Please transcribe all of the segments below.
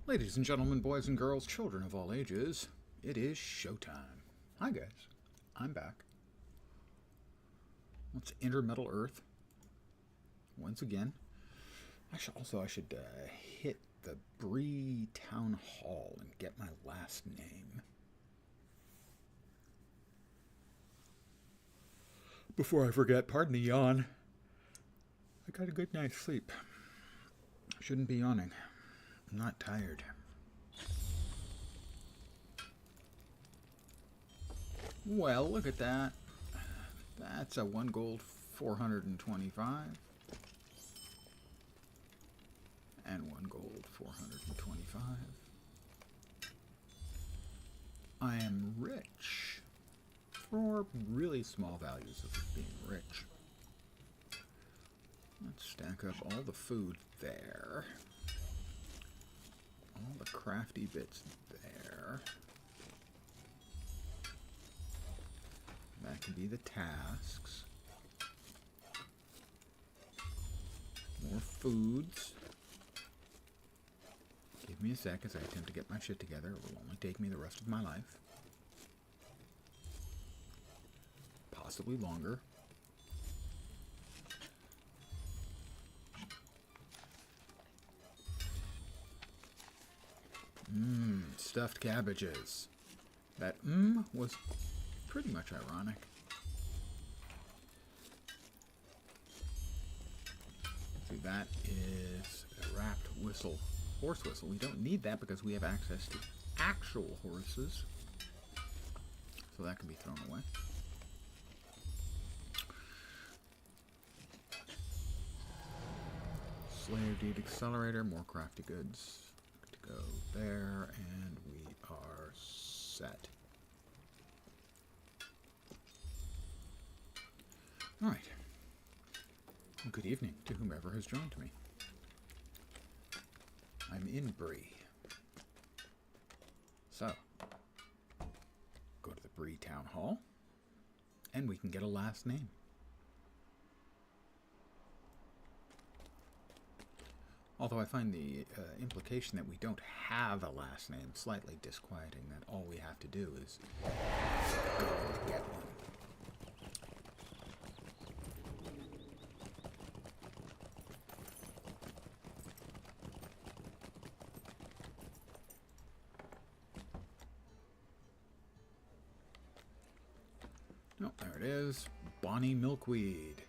Ladies and gentlemen, boys and girls, children of all ages, it is showtime. Hi guys, I'm back. Let's enter Metal Earth once again. I should hit the Bree Town Hall and get my last name before I forget. Pardon the yawn. I got a good night's sleep. Shouldn't be yawning. I'm not tired. Well, look at that. That's a 1 gold 425. And 1 gold 425. I am rich. For really small values of being rich. Let's stack up all the food there. All the crafty bits there. That can be the tasks. More foods. Give me a sec as I attempt to get my shit together. It will only take me the rest of my life. Possibly longer. Stuffed cabbages. That was pretty much ironic. See, that is a wrapped whistle. Horse whistle. We don't need that because we have access to actual horses. So that can be thrown away. Slave deed accelerator, more crafty goods. To go there, and we are set. Alright. Well, good evening to whomever has joined me. I'm in Bree. So, go to the Bree Town Hall, and we can get a last name. Although I find the implication that we don't have a last name slightly disquieting, that all we have to do is go and get one. Oh, there it is. Bonnie Milkweed.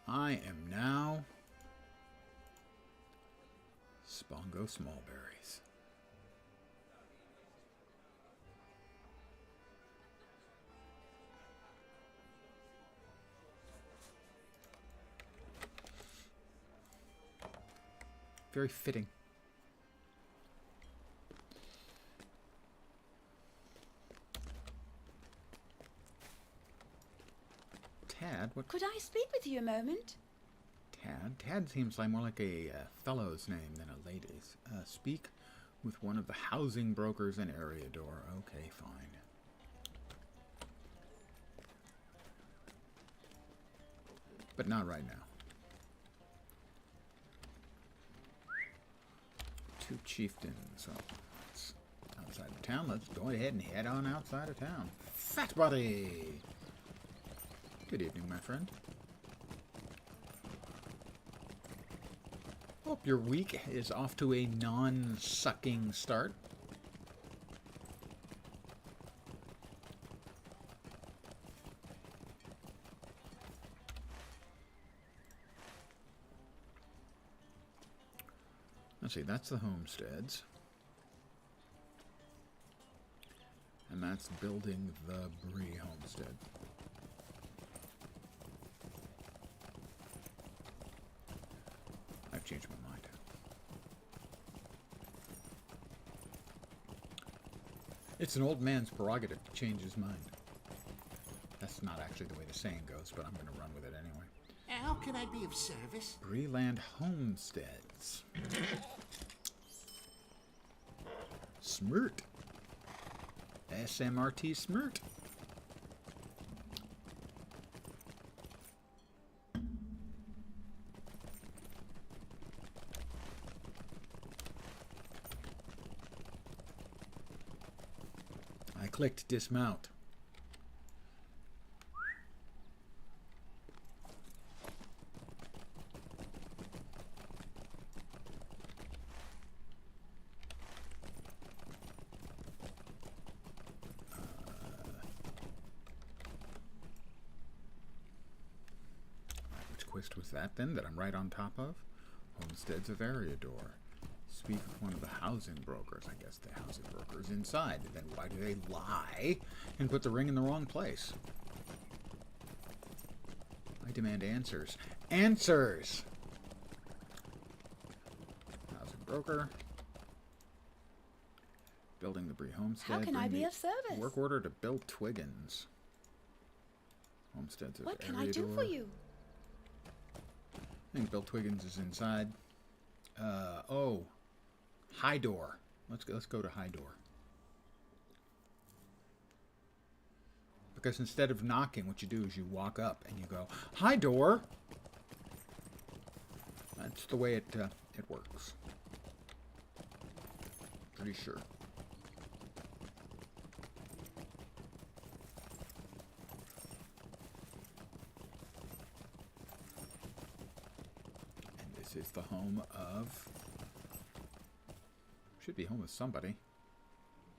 I am now Spongo Smallberries. Very fitting. Tad, what? Could I speak with you a moment? Tad? Tad seems like more like a fellow's name than a lady's. Speak with one of the housing brokers in Area Door. Okay, fine. But not right now. 2 chieftains. Oh, it's outside of town. Let's go ahead and head on outside of town. Fat Buddy! Good evening, my friend. Hope your week is off to a non-sucking start. Let's see, that's the homesteads. And that's building the Bree homestead. I've changed my mind. It's an old man's prerogative to change his mind. That's not actually the way the saying goes, but I'm going to run with it anyway. How can I be of service? Breeland Homesteads. Smirt. SMRT Smirt. clicked dismount. Which quest was that then that I'm right on top of? Homesteads of Eriador. Speak with one of the housing brokers. I guess the housing broker is inside. And then why do they lie and put the ring in the wrong place? I demand answers. Answers! Housing broker. Building the Bree homestead. How can I Bring be the of service? Work order to build Twiggins. Homesteads of What can I do Eriador. for you? I think Bill Twiggins is inside. Oh, High Door. Let's go to High Door. Because instead of knocking, what you do is you walk up and you go, "High Door." That's the way it works. Pretty sure. This is the home of... Should be home of somebody.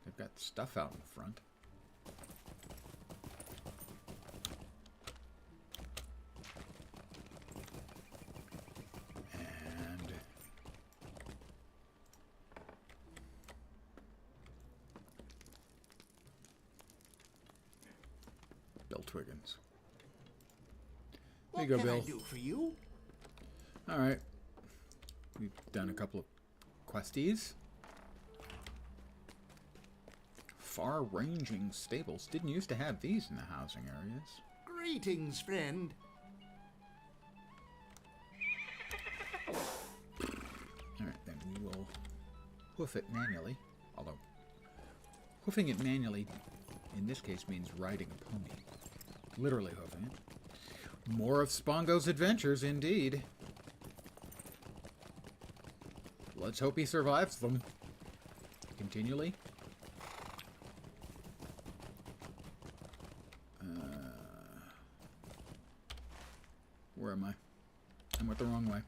They've got stuff out in front. And... Bill Twiggins. There you go, Bill. What can I do for you? Alright. We've done a couple of questies. Far-ranging stables. Didn't used to have these in the housing areas. Greetings, friend. Alright, then we will hoof it manually. Although, hoofing it manually in this case means riding a pony. Literally hoofing it. More of Spongo's adventures, indeed. Let's hope he survives them. Continually. Where am I? I went the wrong way.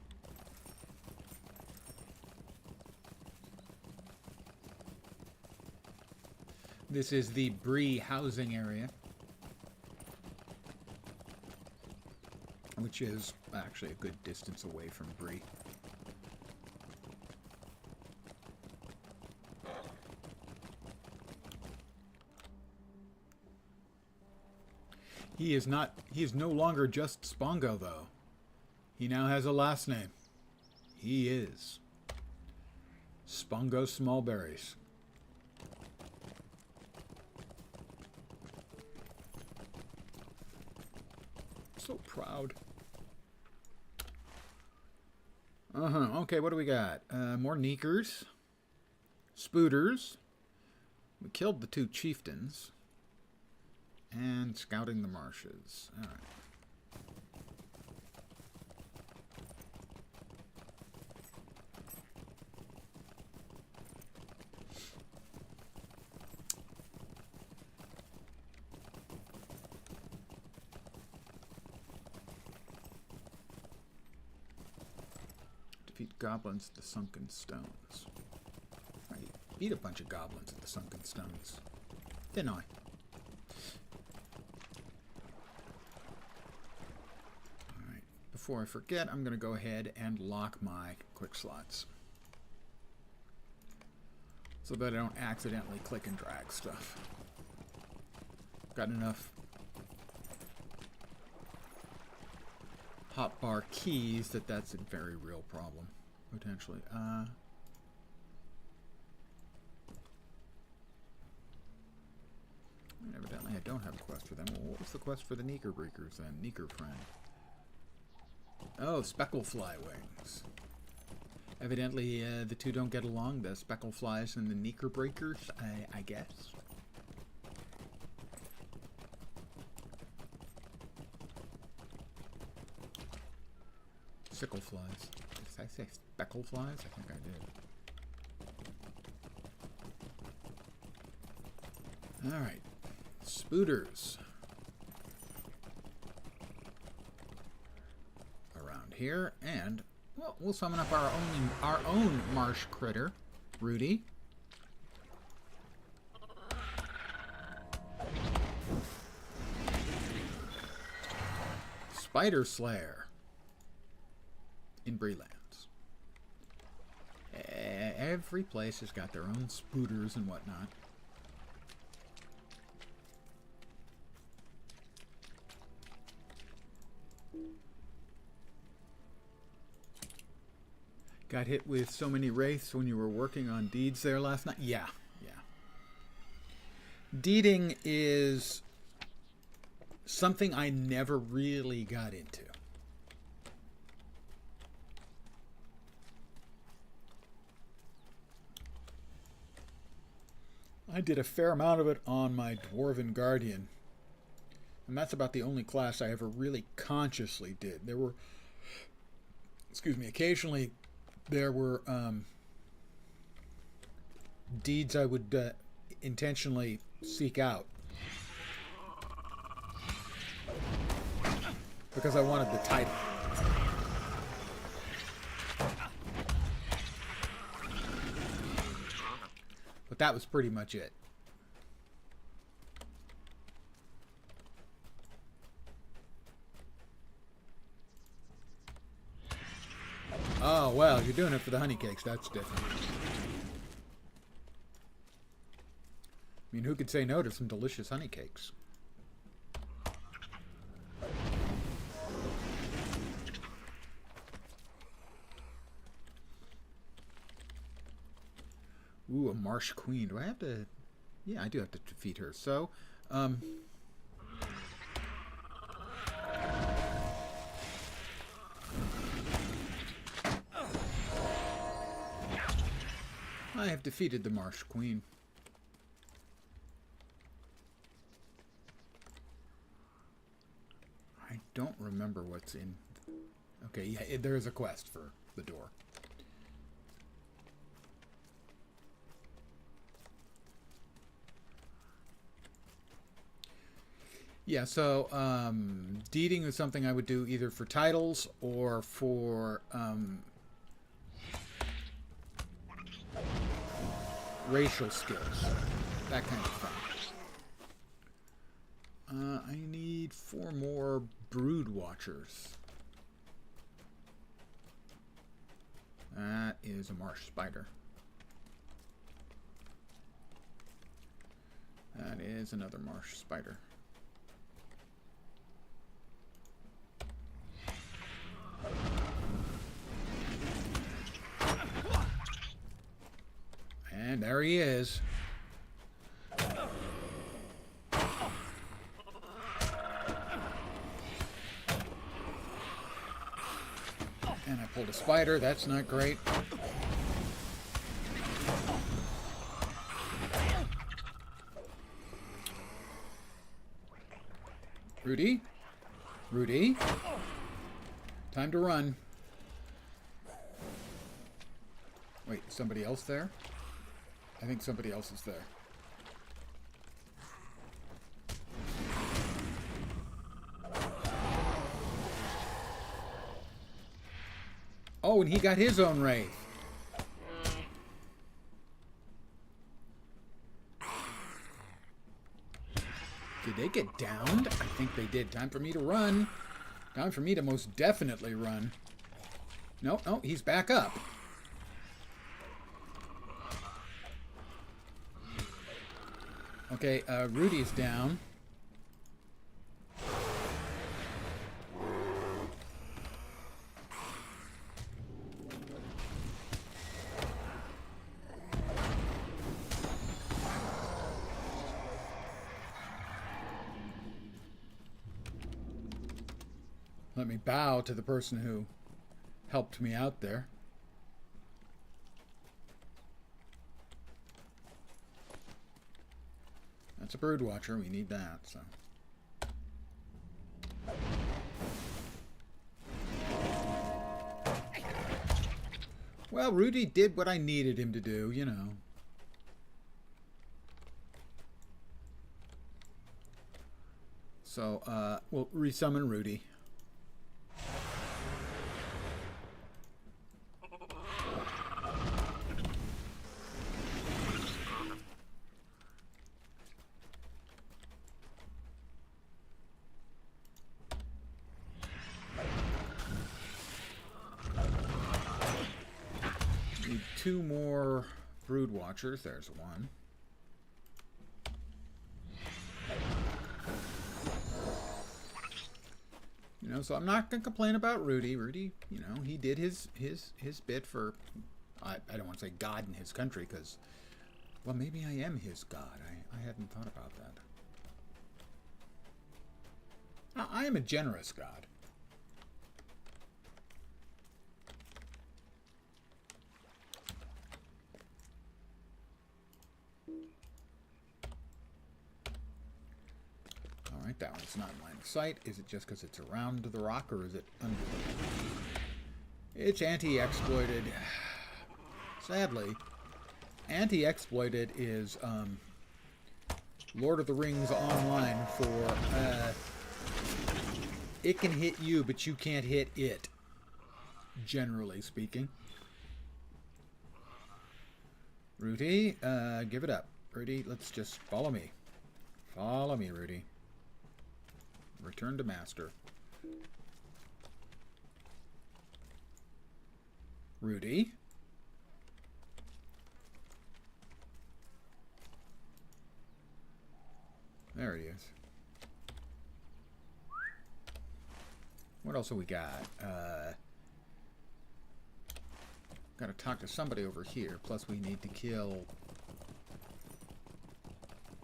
This is the Bree housing area, which is actually a good distance away from Bree. He is no longer just Spongo, though. He now has a last name. He is Spongo Smallberries. So proud. Okay, what do we got? More Neekers. Spooters. We killed the 2 chieftains. And scouting the marshes. Alright. Defeat goblins at the Sunken Stones. I beat a bunch of goblins at the Sunken Stones. Didn't I? Before I forget, I'm going to go ahead and lock my quick slots so that I don't accidentally click and drag stuff. Got enough hotbar keys that's a very real problem, potentially. Evidently I don't have a quest for them. Well, what was the quest for the Neeker Breakers then? Neeker friend. Oh, Specklefly wings. Evidently, the 2 don't get along, the Speckleflies and the Neeker Breakers, I guess. Sickleflies. Did I say Speckleflies? I think I Alright. Spooters. Around here. And, well, we'll summon up our own marsh critter. Rudy. Spider Slayer. In Breelands. Every place has got their own spooters and whatnot. Got hit with so many wraiths when you were working on deeds there last night? Yeah, yeah. Deeding is something I never really got into. I did a fair amount of it on my Dwarven Guardian. And that's about the only class I ever really consciously did. There were, excuse me, occasionally there were deeds I would intentionally seek out. Because I wanted the title. But that was pretty much it. Oh, well, you're doing it for the honey cakes. That's different. I mean, who could say no to some delicious honey cakes? Ooh, a marsh queen. Do I have to... Yeah, I do have to defeat her. So, I have defeated the marsh queen. I don't remember what's in... Okay, yeah, there is a quest for the door. Yeah, so deeding is something I would do either for titles or for racial skills. That kind of thing. I need 4 more brood watchers. That is a marsh spider. That is another marsh spider. And there he is. And I pulled a spider. That's not great. Rudy? Rudy? Time to run. Wait, somebody else there? I think somebody else is there. Oh, and he got his own wraith. Did they get downed? I think they did. Time for me to run. Time for me to most definitely run. No, no, he's back up. Okay, Rudy's down. Let me bow to the person who helped me out there. That's a brood watcher. We need that, so. Well, Rudy did what I needed him to do, you know. So, we'll resummon Rudy. Need 2 more Brood Watchers. There's 1. You know, so I'm not going to complain about Rudy. Rudy, you know, he did his bit for, I don't want to say God in his country, because, well, maybe I am his God. I hadn't thought about that. I am a generous God. Alright, that one's not in line of sight. Is it just because it's around the rock, or is it under the rock? It's anti-exploited. Sadly, anti-exploited is Lord of the Rings Online for it can hit you, but you can't hit it, generally speaking. Rudy, give it up. Rudy, let's just follow me. Follow me, Rudy. Return to master. Rudy. There he is. What else have we got? Gotta talk to somebody over here. Plus we need to kill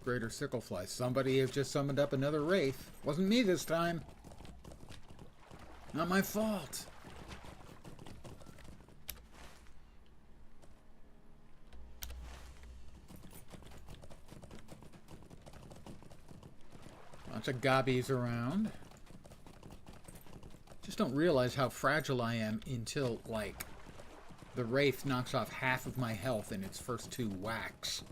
Greater Sicklefly. Somebody has just summoned up another Wraith. Wasn't me this time. Not my fault. Lots of gobbies around. Just don't realize how fragile I am until, like, the Wraith knocks off half of my health in its first 2 whacks.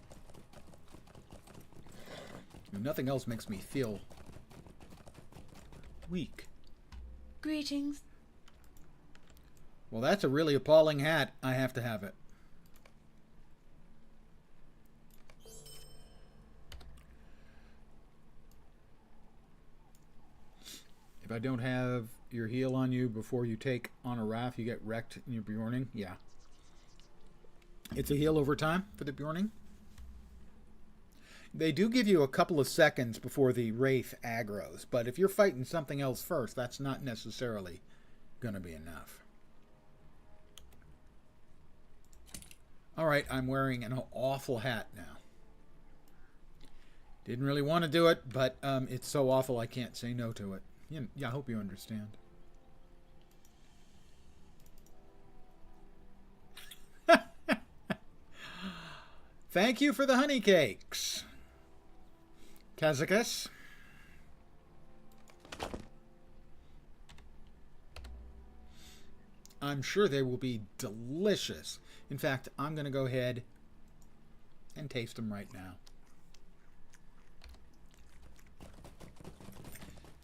Nothing else makes me feel weak. Greetings. Well, that's a really appalling hat. I have to have it. If I don't have your heal on you before you take on a Wrath, you get wrecked in your Bjorning. Yeah. It's a heal over time for the Bjorning. They do give you a couple of seconds before the Wraith aggroes, but if you're fighting something else first, that's not necessarily going to be enough. Alright, I'm wearing an awful hat now. Didn't really want to do it, but it's so awful I can't say no to it. Yeah, I hope you understand. Thank you for the honey cakes, Kazakus. I'm sure they will be delicious. In fact, I'm going to go ahead and taste them right now.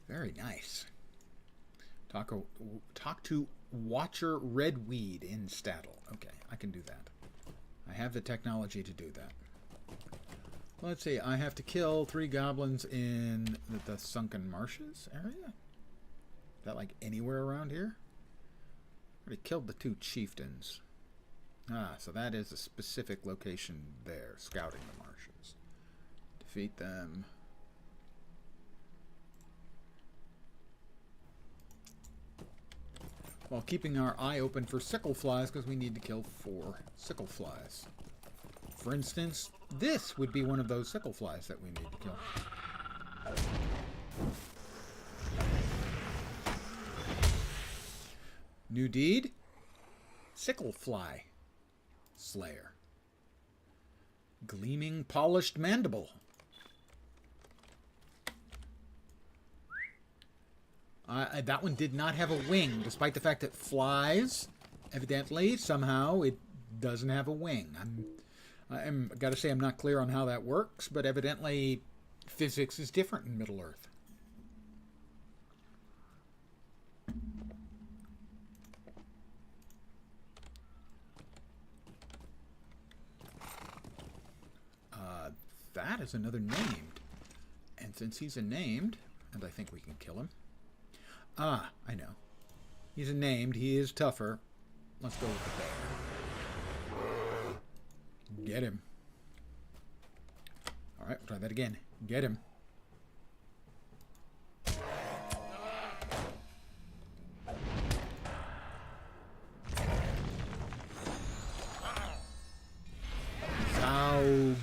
Very nice. Talk to Watcher Redweed in Staddle. Okay, I can do that. I have the technology to do that. Let's see, I have to kill 3 goblins in the Sunken Marshes area? Is that like anywhere around here? Already killed the 2 chieftains. Ah, so that is a specific location there, scouting the marshes. Defeat them. While keeping our eye open for sickle flies, because we need to kill 4 sickle flies. For instance, this would be one of those sickle flies that we need to kill. New deed? Sickle fly slayer. Gleaming polished mandible. That one did not have a wing, despite the fact that flies, evidently, somehow, it doesn't have a wing. I'm got to say I'm not clear on how that works, but evidently physics is different in Middle-earth. that is another named. And since he's a named, and I think we can kill him. Ah, I know. He's a named. He is tougher. Let's go with the bear. Get him. All right, we'll try that again. Get him.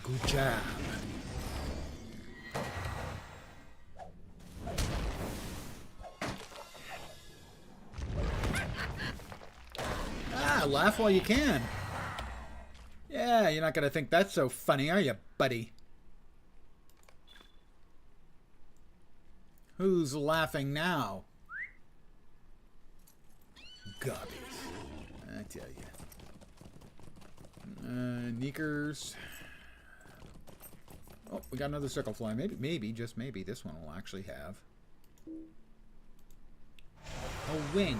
Good job. Ah, laugh while you can. Yeah, you're not going to think that's so funny, are you, buddy? Who's laughing now? Gobbies. I tell you. Neekers. Oh, we got another circle fly. Maybe, just maybe, this one will actually have a wing.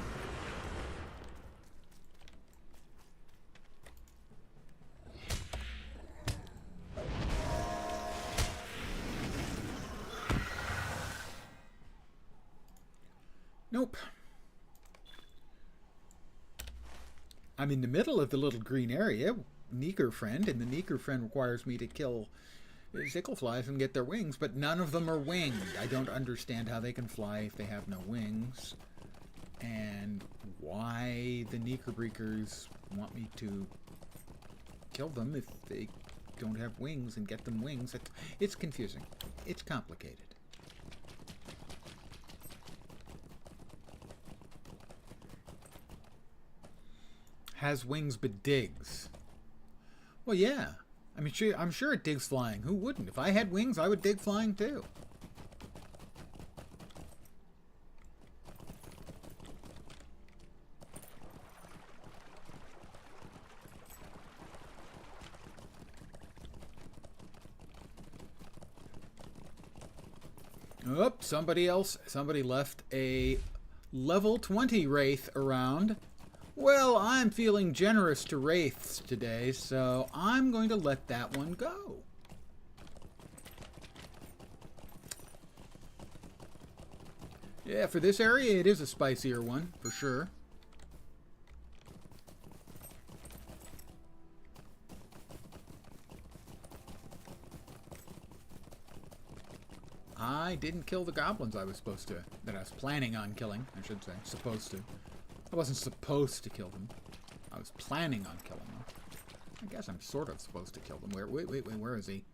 Nope. I'm in the middle of the little green area, Neeker friend, and the Neeker friend requires me to kill Sickleflies and get their wings, but none of them are winged. I don't understand how they can fly if they have no wings, and why the Neekerbreakers want me to kill them if they don't have wings and get them wings. It's confusing. It's complicated. Has wings but digs. Well, yeah. I mean, I'm sure it digs flying. Who wouldn't? If I had wings, I would dig flying too. Oh, somebody left a level 20 Wraith around. Well, I'm feeling generous to Wraiths today, so I'm going to let that one go. Yeah, for this area, it is a spicier one, for sure. I didn't kill the goblins that I was planning on killing, I should say. Supposed to. I wasn't supposed to kill them. I was planning on killing them. I guess I'm sort of supposed to kill them. Wait, where is he?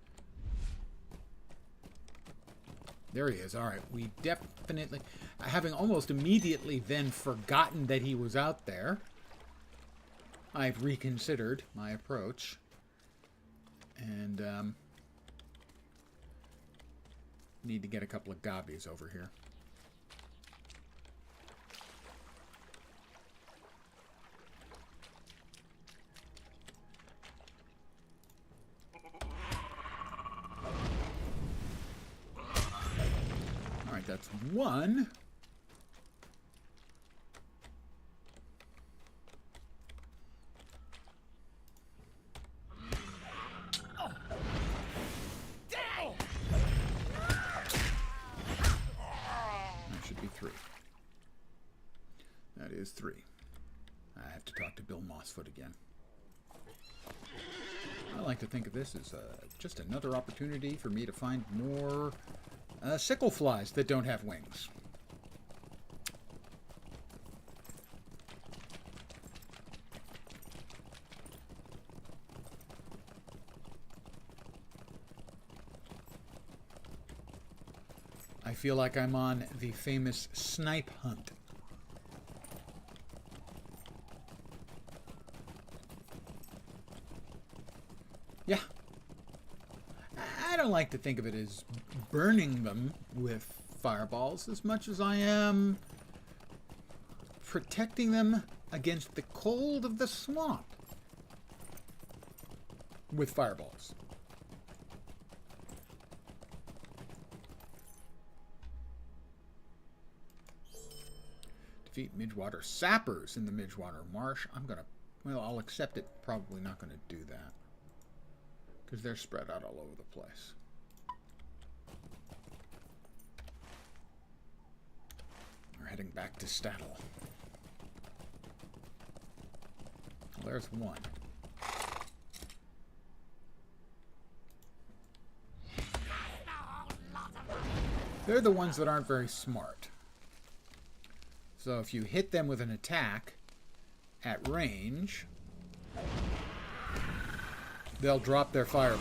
There he is. All right, we definitely... Having almost immediately then forgotten that he was out there, I've reconsidered my approach. And, need to get a couple of gobbies over here. That's one. That should be three. That is three. I have to talk to Bill Mossfoot again. I like to think of this as just another opportunity for me to find more Sickleflies that don't have wings. I feel like I'm on the famous snipe hunt. Yeah. I don't like to think of it as burning them with fireballs as much as I am protecting them against the cold of the swamp with fireballs. Defeat Midgewater sappers in the Midgewater Marsh. Well, I'll accept it. Probably not going to do that, because they're spread out all over the place. heading back to Staddle. Well, there's one. They're the ones that aren't very smart. So if you hit them with an attack at range, they'll drop their firebomb.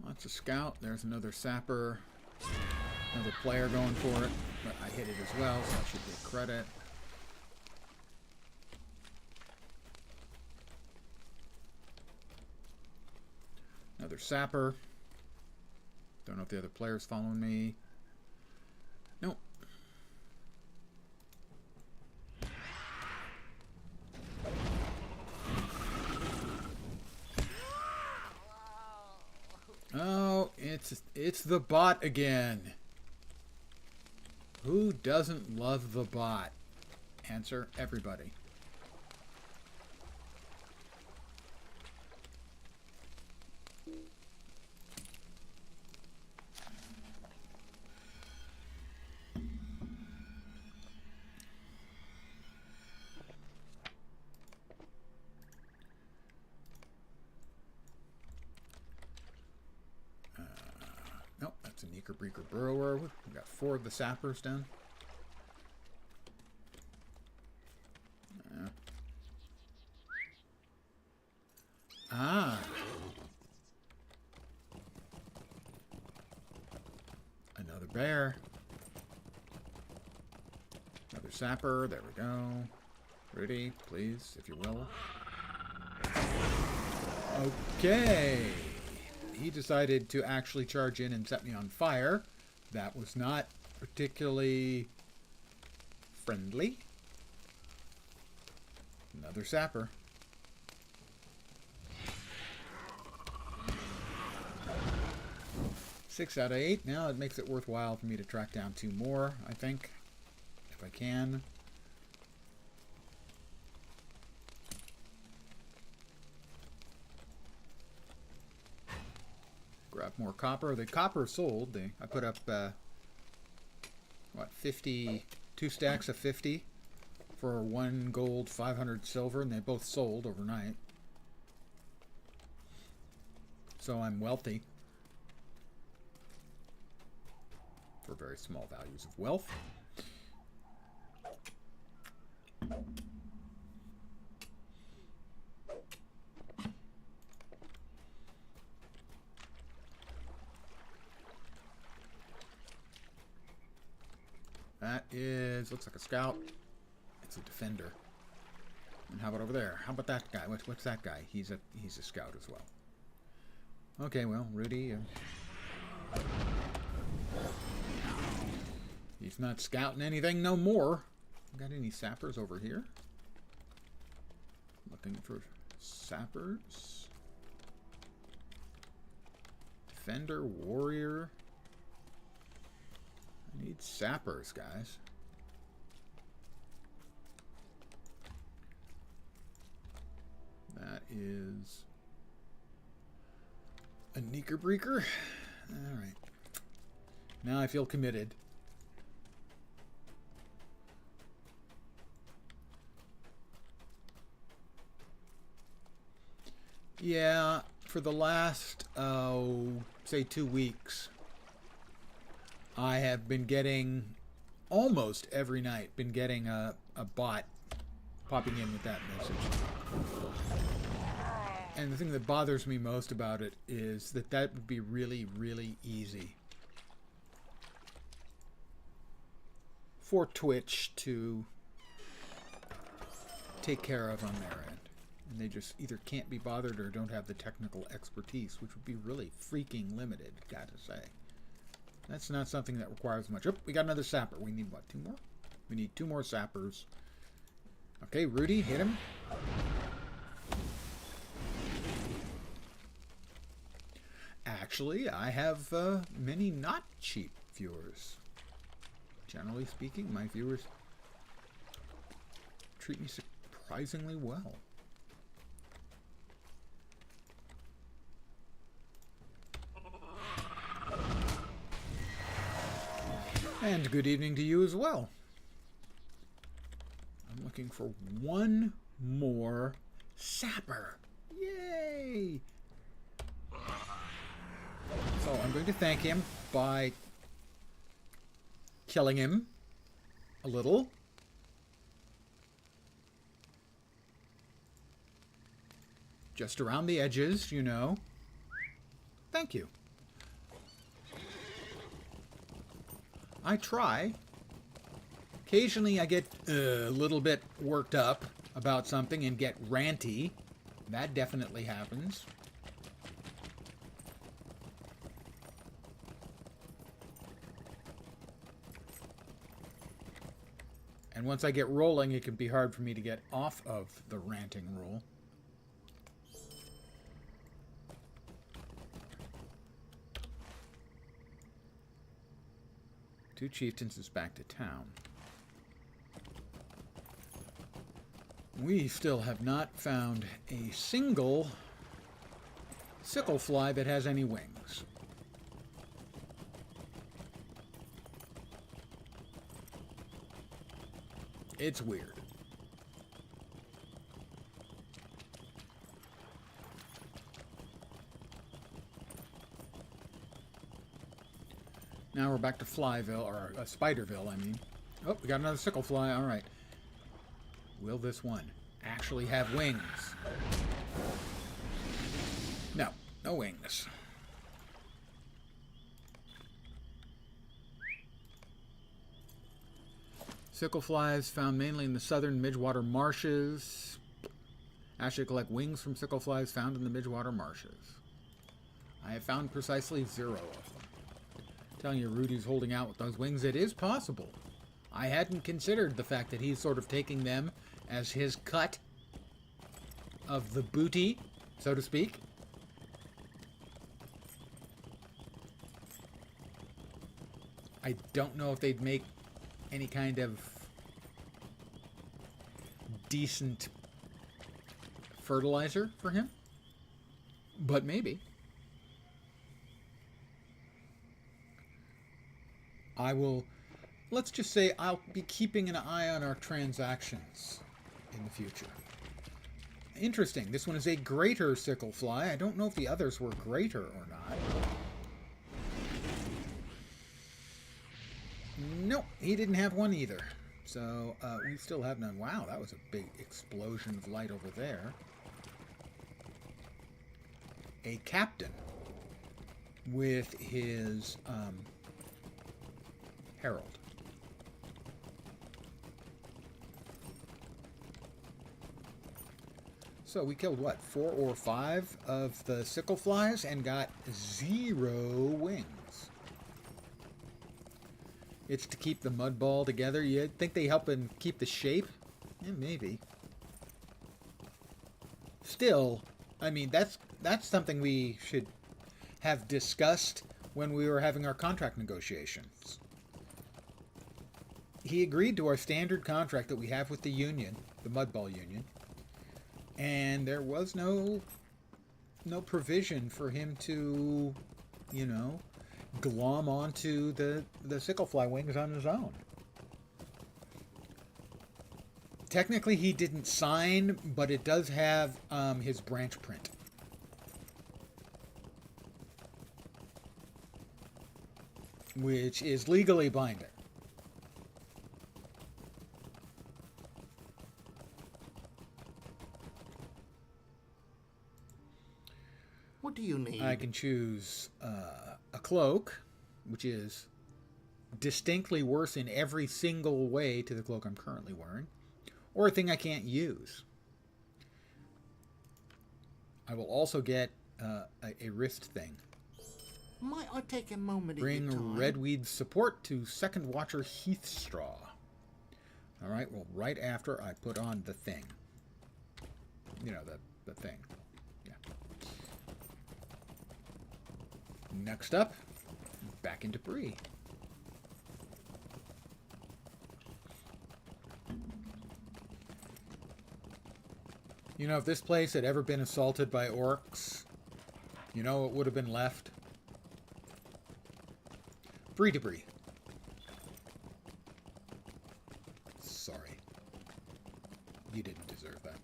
Lots of scout. There's another sapper. Another player going for it. But I hit it as well, so I should get credit. Another sapper. Don't know if the other player's following me. Nope. Oh, it's the bot again. Who doesn't love the bot? Answer, everybody. Nope, that's a Neeker-Breaker Burrower. We got 4 of the sappers done. Another bear. Another sapper. There we go. Rudy, please, if you will. Okay. He decided to actually charge in and set me on fire. That was not particularly friendly. Another sapper. Six out of 8. Now it makes it worthwhile for me to track down 2 more, I think, if I can. Grab more copper. The copper sold. I put up, what, 50, 2 stacks of 50 for 1 gold, 500 silver, and they both sold overnight. So I'm wealthy. For very small values of wealth. That is, looks like a scout. It's a defender. And how about over there? How about that guy? What's that guy? He's a scout as well. Okay, well, Rudy. He's not scouting anything no more. Got any sappers over here? Looking for sappers. Defender, warrior. I need sappers, guys. That is a Neeker-Breaker. Alright. Now I feel committed. Yeah, for the last, say 2 weeks, I have been getting, almost every night, been getting a bot popping in with that message. And the thing that bothers me most about it is that would be really, really easy for Twitch to take care of on their end. And they just either can't be bothered or don't have the technical expertise, which would be really freaking limited, gotta say. That's not something that requires much. Oh, we got another sapper. We need, what, 2 more? We need 2 more sappers. Okay, Rudy, hit him. Actually, I have many not cheap viewers. Generally speaking, my viewers treat me surprisingly well. And good evening to you as well. I'm looking for one more sapper. Yay! So I'm going to thank him by killing him a little. Just around the edges, you know. Thank you. I try. Occasionally I get a little bit worked up about something and get ranty. That definitely happens. And once I get rolling, it can be hard for me to get off of the ranting roll. Two chieftains is back to town. We still have not found a single sickle fly that has any wings. It's weird. Now we're back to Flyville, or Spiderville, I mean. Oh, we got another sickle fly. All right. Will this one actually have wings? No, no wings. Sickle flies found mainly in the southern midwater marshes. Actually collect wings from sickle flies found in the midwater marshes. I have found precisely 0 of them. Telling you Rudy's holding out with those wings, it is possible. I hadn't considered the fact that he's sort of taking them as his cut of the booty, so to speak. I don't know if they'd make any kind of decent fertilizer for him, but maybe. I will, let's just say I'll be keeping an eye on our transactions in the future. Interesting. This one is a greater sickle fly. I don't know if the others were greater or not. Nope, he didn't have one either. So we still have none. Wow, that was a big explosion of light over there. A captain with his herald. So we killed, what, 4 or 5 of the sickle flies and got 0 wings. It's to keep the mud ball together. You think they help him keep the shape? Yeah, maybe. Still, I mean, that's something we should have discussed when we were having our contract negotiations. He agreed to our standard contract that we have with the union, the Mudball Union, and there was no provision for him to, you know, glom onto the sicklefly wings on his own. Technically, he didn't sign, but it does have his branch print. Which is legally binding. What do you need? I can choose a cloak, which is distinctly worse in every single way to the cloak I'm currently wearing, or a thing I can't use. I will also get a wrist thing. Might I take a moment of Bring your time? Redweed support to Second Watcher Heathstraw. Alright, well, right after I put on the thing. You know, the thing. Yeah. Next up, back into Bree. You know, if this place had ever been assaulted by orcs, you know what would have been left? Free debris. Sorry. You didn't deserve that.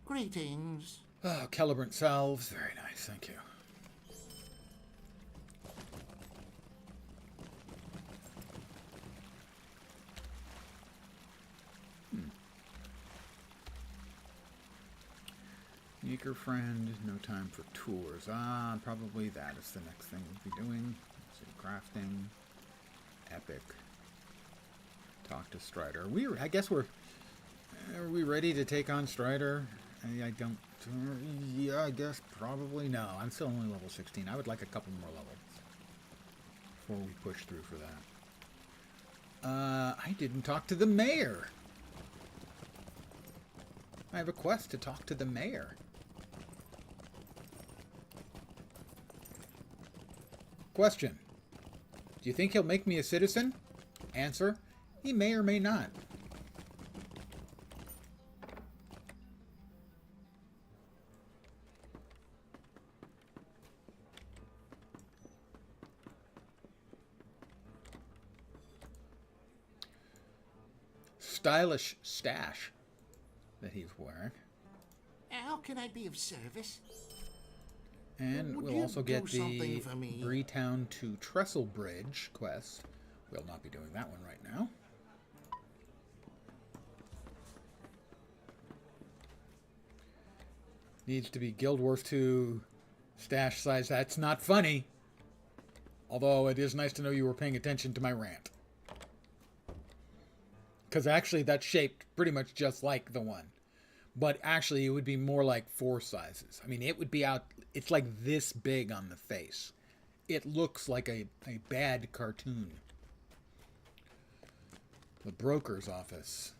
Greetings. Oh, Celebrant salves. Very nice, thank you. Sneaker friend, no time for tours. Ah, probably that is the next thing we'll be doing. Let's see, crafting. Epic. Talk to Strider. I guess are we ready to take on Strider? I don't... Yeah, I guess probably. No, I'm still only level 16. I would like a couple more levels before we push through for that. I didn't talk to the mayor. I have a quest to talk to the mayor. Question. Do you think he'll make me a citizen? Answer. He may or may not. Stylish stash that he's wearing. How can I be of service? And Would we'll you also get do something the for me? Breetown to Trestle Bridge quest. We'll not be doing that one right now. Needs to be Guild Wars 2 stash size. That's not funny. Although it is nice to know you were paying attention to my rant. Because actually that's shaped pretty much just like the one. But actually it would be more like 4 sizes. I mean, it would be out... It's like this big on the face. It looks like a bad cartoon. The broker's office.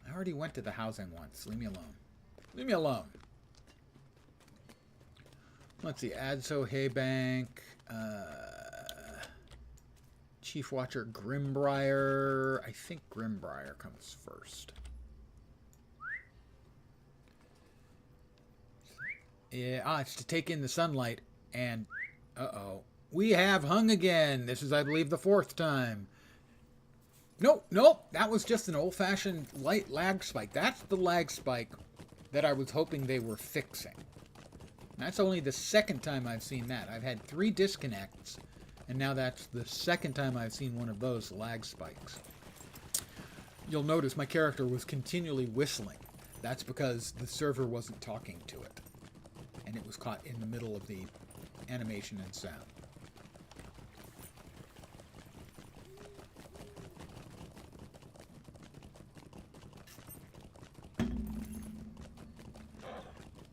I already went to the housing once. Leave me alone. Leave me alone. Let's see. Adso Haybank. Chief Watcher Grimbrier. I think Grimbrier comes first. Yeah, it's to take in the sunlight. And, uh-oh. We have hung again. This is, I believe, the 4th time. Nope. That was just an old-fashioned light lag spike. That's the lag spike that I was hoping they were fixing. That's only the 2nd time I've seen that. I've had 3 disconnects, and now that's the 2nd time I've seen one of those lag spikes. You'll notice my character was continually whistling. That's because the server wasn't talking to it, and it was caught in the middle of the animation and sound.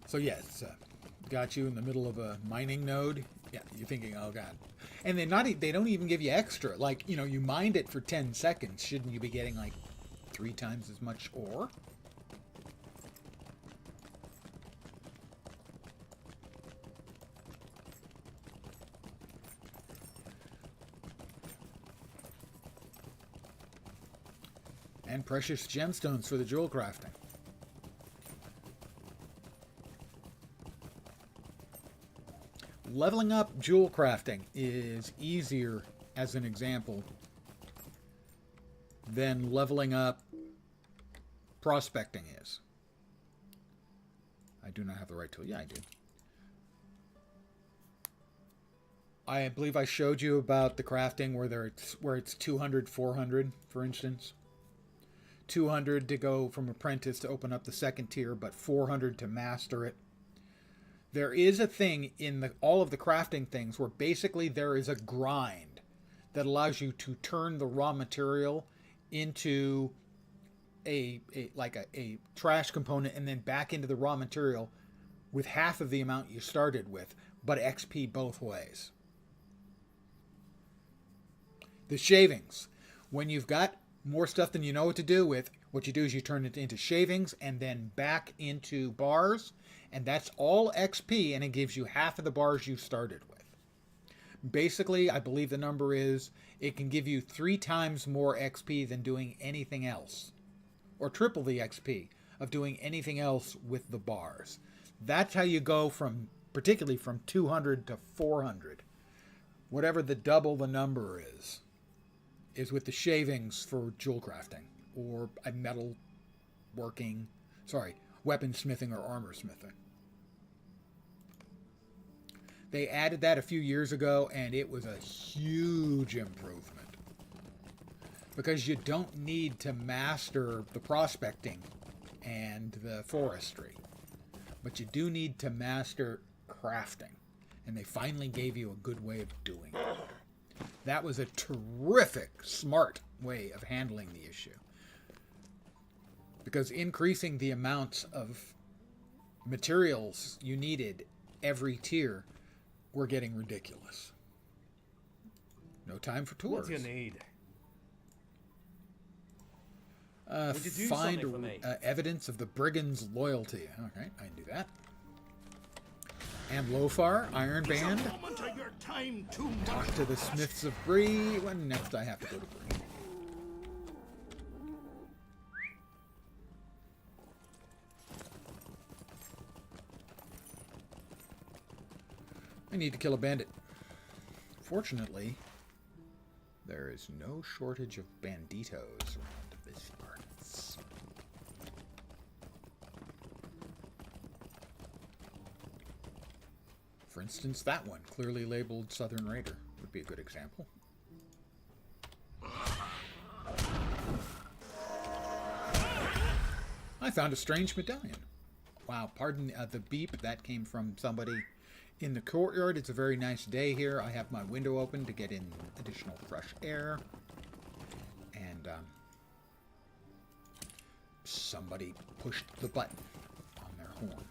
So yes, got you in the middle of a mining node. Yeah, you're thinking, oh god. And they don't even give you extra. Like, you know, you mined it for 10 seconds. Shouldn't you be getting like 3 times as much ore? And precious gemstones for the jewel crafting. Leveling up jewel crafting is easier, as an example, than leveling up prospecting is. I do not have the right tool. Yeah, I do. I believe I showed you about the crafting where it's 200, 400, for instance. 200 to go from apprentice to open up the 2nd tier, but 400 to master it. There is a thing in all of the crafting things where basically there is a grind that allows you to turn the raw material into a trash component and then back into the raw material with half of the amount you started with, but XP both ways. The shavings. When you've got more stuff than you know what to do with, What you do is you turn it into shavings and then back into bars, and that's all XP, and it gives you half of the bars you started with. Basically, I believe the number is it can give you 3 times more XP than doing anything else, or triple the XP of doing anything else with the bars. That's how you go from, particularly from 200 to 400. Whatever the double the number is with the shavings for jewel crafting, or a metal working, weapon smithing or armor smithing. They added that a few years ago, and it was a huge improvement. Because you don't need to master the prospecting and the forestry. But you do need to master crafting. And they finally gave you a good way of doing it. That was a terrific, smart way of handling the issue. Because increasing the amounts of materials you needed every tier were getting ridiculous. No time for tours. What do you need? Would you do something find for me? evidence of the brigand's loyalty. Okay, I can do that. And Lofar, Iron Band. Talk to the Smiths of Bree. When next I have to go to Bree. I need to kill a bandit. Fortunately, there is no shortage of banditos around this parts. For instance, that one, clearly labeled Southern Raider, would be a good example. I found a strange medallion. Wow, pardon the beep. That came from somebody in the courtyard. It's a very nice day here. I have my window open to get in additional fresh air. And somebody pushed the button on their horn.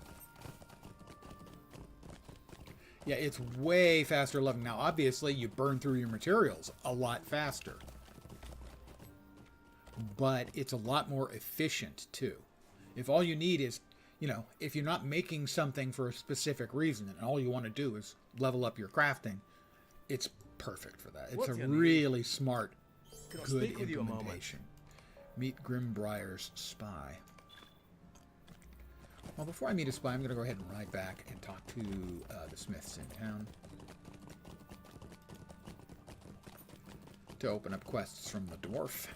Yeah, it's way faster leveling. Now, obviously, you burn through your materials a lot faster. But it's a lot more efficient, too. If all you need is, if you're not making something for a specific reason and all you want to do is level up your crafting, it's perfect for that. It's a really smart, good implementation. Meet Grimbriar's spy. Well, before I meet a spy, I'm going to go ahead and ride back and talk to the Smiths in town to open up quests from the dwarf.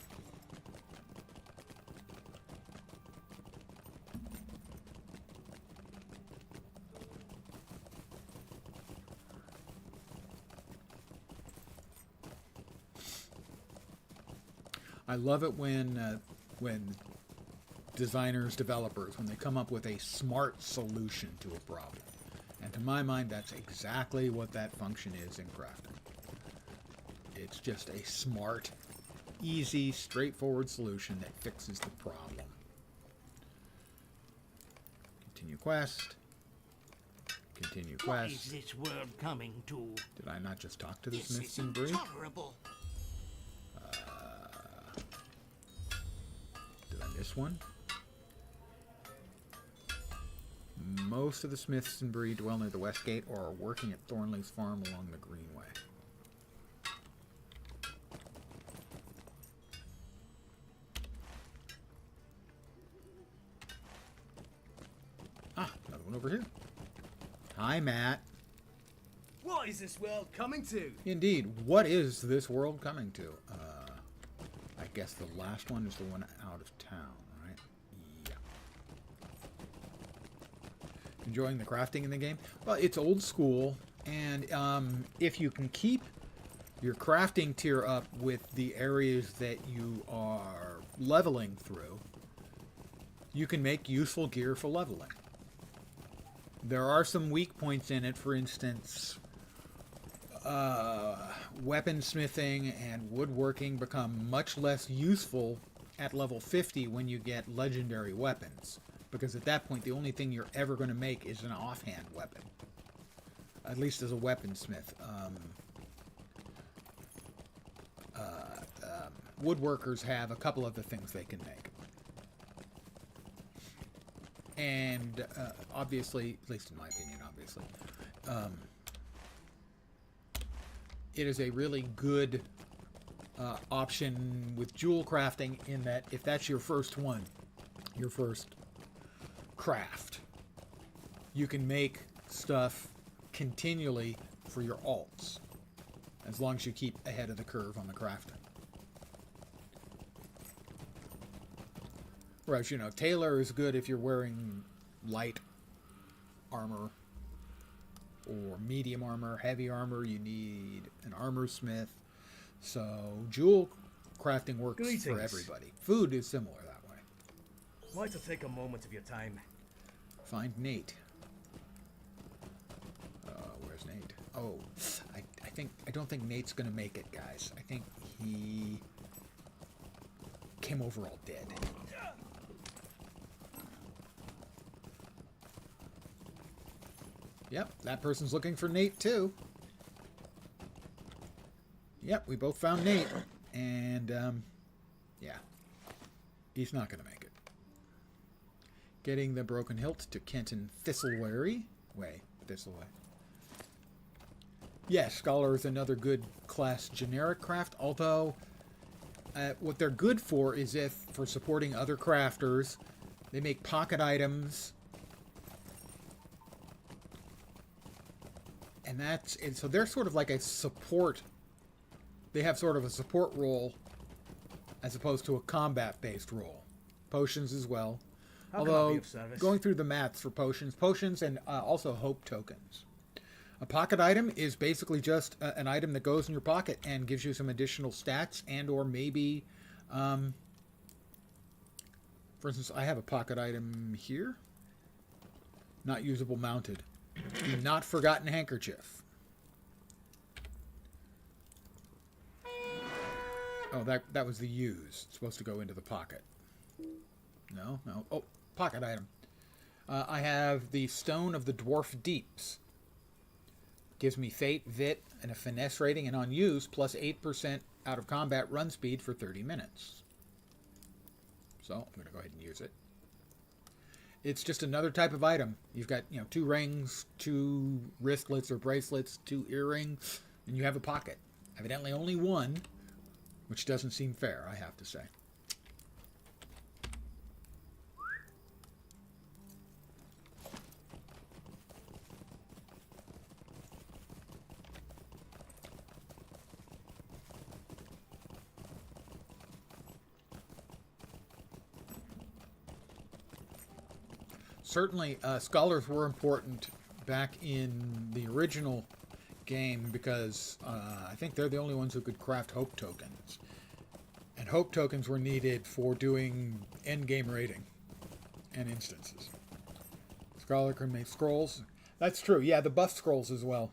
I love it when designers, developers, when they come up with a smart solution to a problem. And to my mind, that's exactly what that function is in crafting. It's just a smart, easy, straightforward solution that fixes the problem. Continue quest. Continue quest. What is this world coming to? Did I not just talk to the This Smiths is and Bree? intolerable. Did I miss one? Most of the Smiths and Bree dwell near the West Gate or are working at Thornley's farm along the Greenway. Ah, another one over here. Hi, Matt. What is this world coming to? Indeed, what is this world coming to? I guess the last one is the one out of town, right? Yeah. Enjoying the crafting in the game? Well, it's old school, and if you can keep your crafting tier up with the areas that you are leveling through, you can make useful gear for leveling. There are some weak points in it. For instance, weaponsmithing and woodworking become much less useful at level 50 when you get legendary weapons. Because at that point, the only thing you're ever going to make is an offhand weapon. At least as a weaponsmith. Woodworkers have a couple of the things they can make. And obviously, at least in my opinion, obviously, it is a really good option with jewel crafting in that if that's your first one, your first craft, you can make stuff continually for your alts as long as you keep ahead of the curve on the crafting. Whereas, you know, tailor is good if you're wearing light armor or medium armor. Heavy armor, you need an armor smith. So jewel crafting works for everybody. Food is similar that way. I'd like to take a moment of your time. Find Nate. Where's Nate? Oh, I don't think Nate's gonna make it, guys. I think he came over all dead. Yep, that person's looking for Nate too. Yep, we both found Nate. And, yeah. He's not going to make it. Getting the broken hilt to Kenton Thistleway. Thistleway. Yes, Scholar is another good class generic craft, although what they're good for is if, for supporting other crafters, they make pocket items. And so they're sort of like a support. They have sort of a support role as opposed to a combat-based role. Potions as well. Although, going through the maths for potions and also hope tokens. A pocket item is basically just an item that goes in your pocket and gives you some additional stats and or maybe, for instance, I have a pocket item here. Not usable mounted. The Not Forgotten Handkerchief. Oh, that was the use. It's supposed to go into the pocket. No. Oh, pocket item. I have the Stone of the Dwarf Deeps. Gives me Fate, Vit, and a Finesse rating, and on use, plus 8% out of combat run speed for 30 minutes. So, I'm going to go ahead and use it. It's just another type of item. You've got, 2 rings, 2 wristlets or bracelets, 2 earrings, and you have a pocket. Evidently only one, which doesn't seem fair, I have to say. Certainly, scholars were important back in the original game because I think they're the only ones who could craft hope tokens. And hope tokens were needed for doing endgame raiding and instances. Scholar can make scrolls. That's true. Yeah, the buff scrolls as well.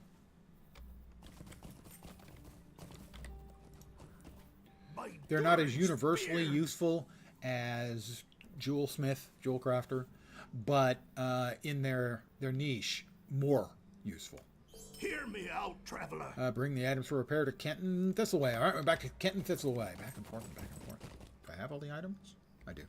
They're not as universally useful as jewel crafter, but in their niche, more useful. Hear me out, traveler. Bring the items for repair to Kenton Thistleway. All right, we're back to Kenton Thistleway. Back and forth. Do I have all the items? I do.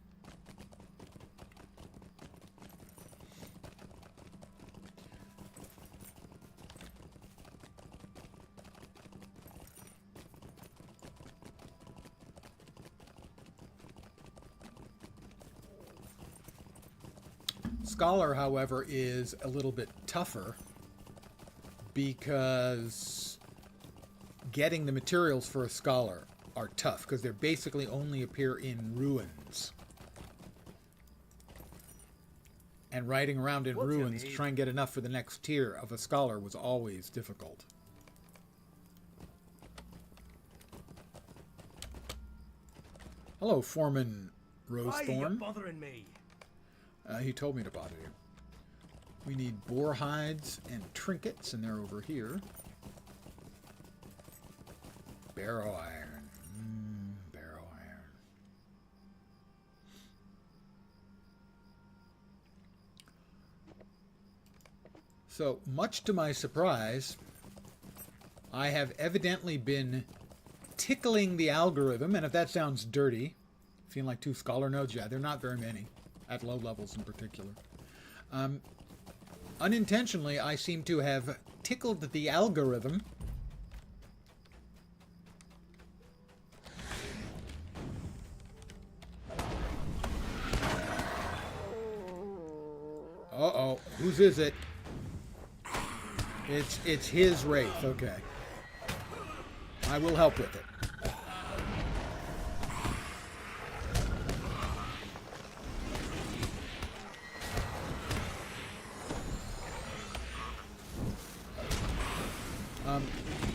Scholar, however, is a little bit tougher because getting the materials for a scholar are tough because they basically only appear in ruins. And riding around in ruins to try and get enough for the next tier of a scholar was always difficult. Hello, Foreman Rosethorn. Why are you bothering me? He told me to bother you. We need boar hides and trinkets, and they're over here. Barrow iron. Barrow iron. So, much to my surprise, I have evidently been tickling the algorithm, and if that sounds dirty, feeling like 2 scholar nodes, yeah, they're not very many. At low levels in particular. Unintentionally, I seem to have tickled the algorithm. Uh-oh. Whose is it? It's his Wraith. Okay. I will help with it.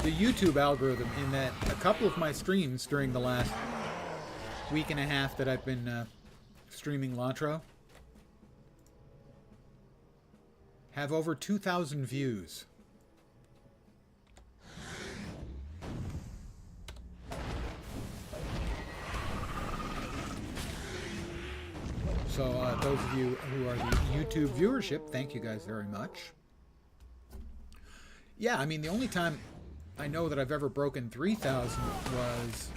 The YouTube algorithm, in that a couple of my streams during the last week and a half that I've been streaming LotRO have over 2,000 views. So those of you who are the YouTube viewership, thank you guys very much. Yeah, I mean, the only time I know that I've ever broken 3,000 was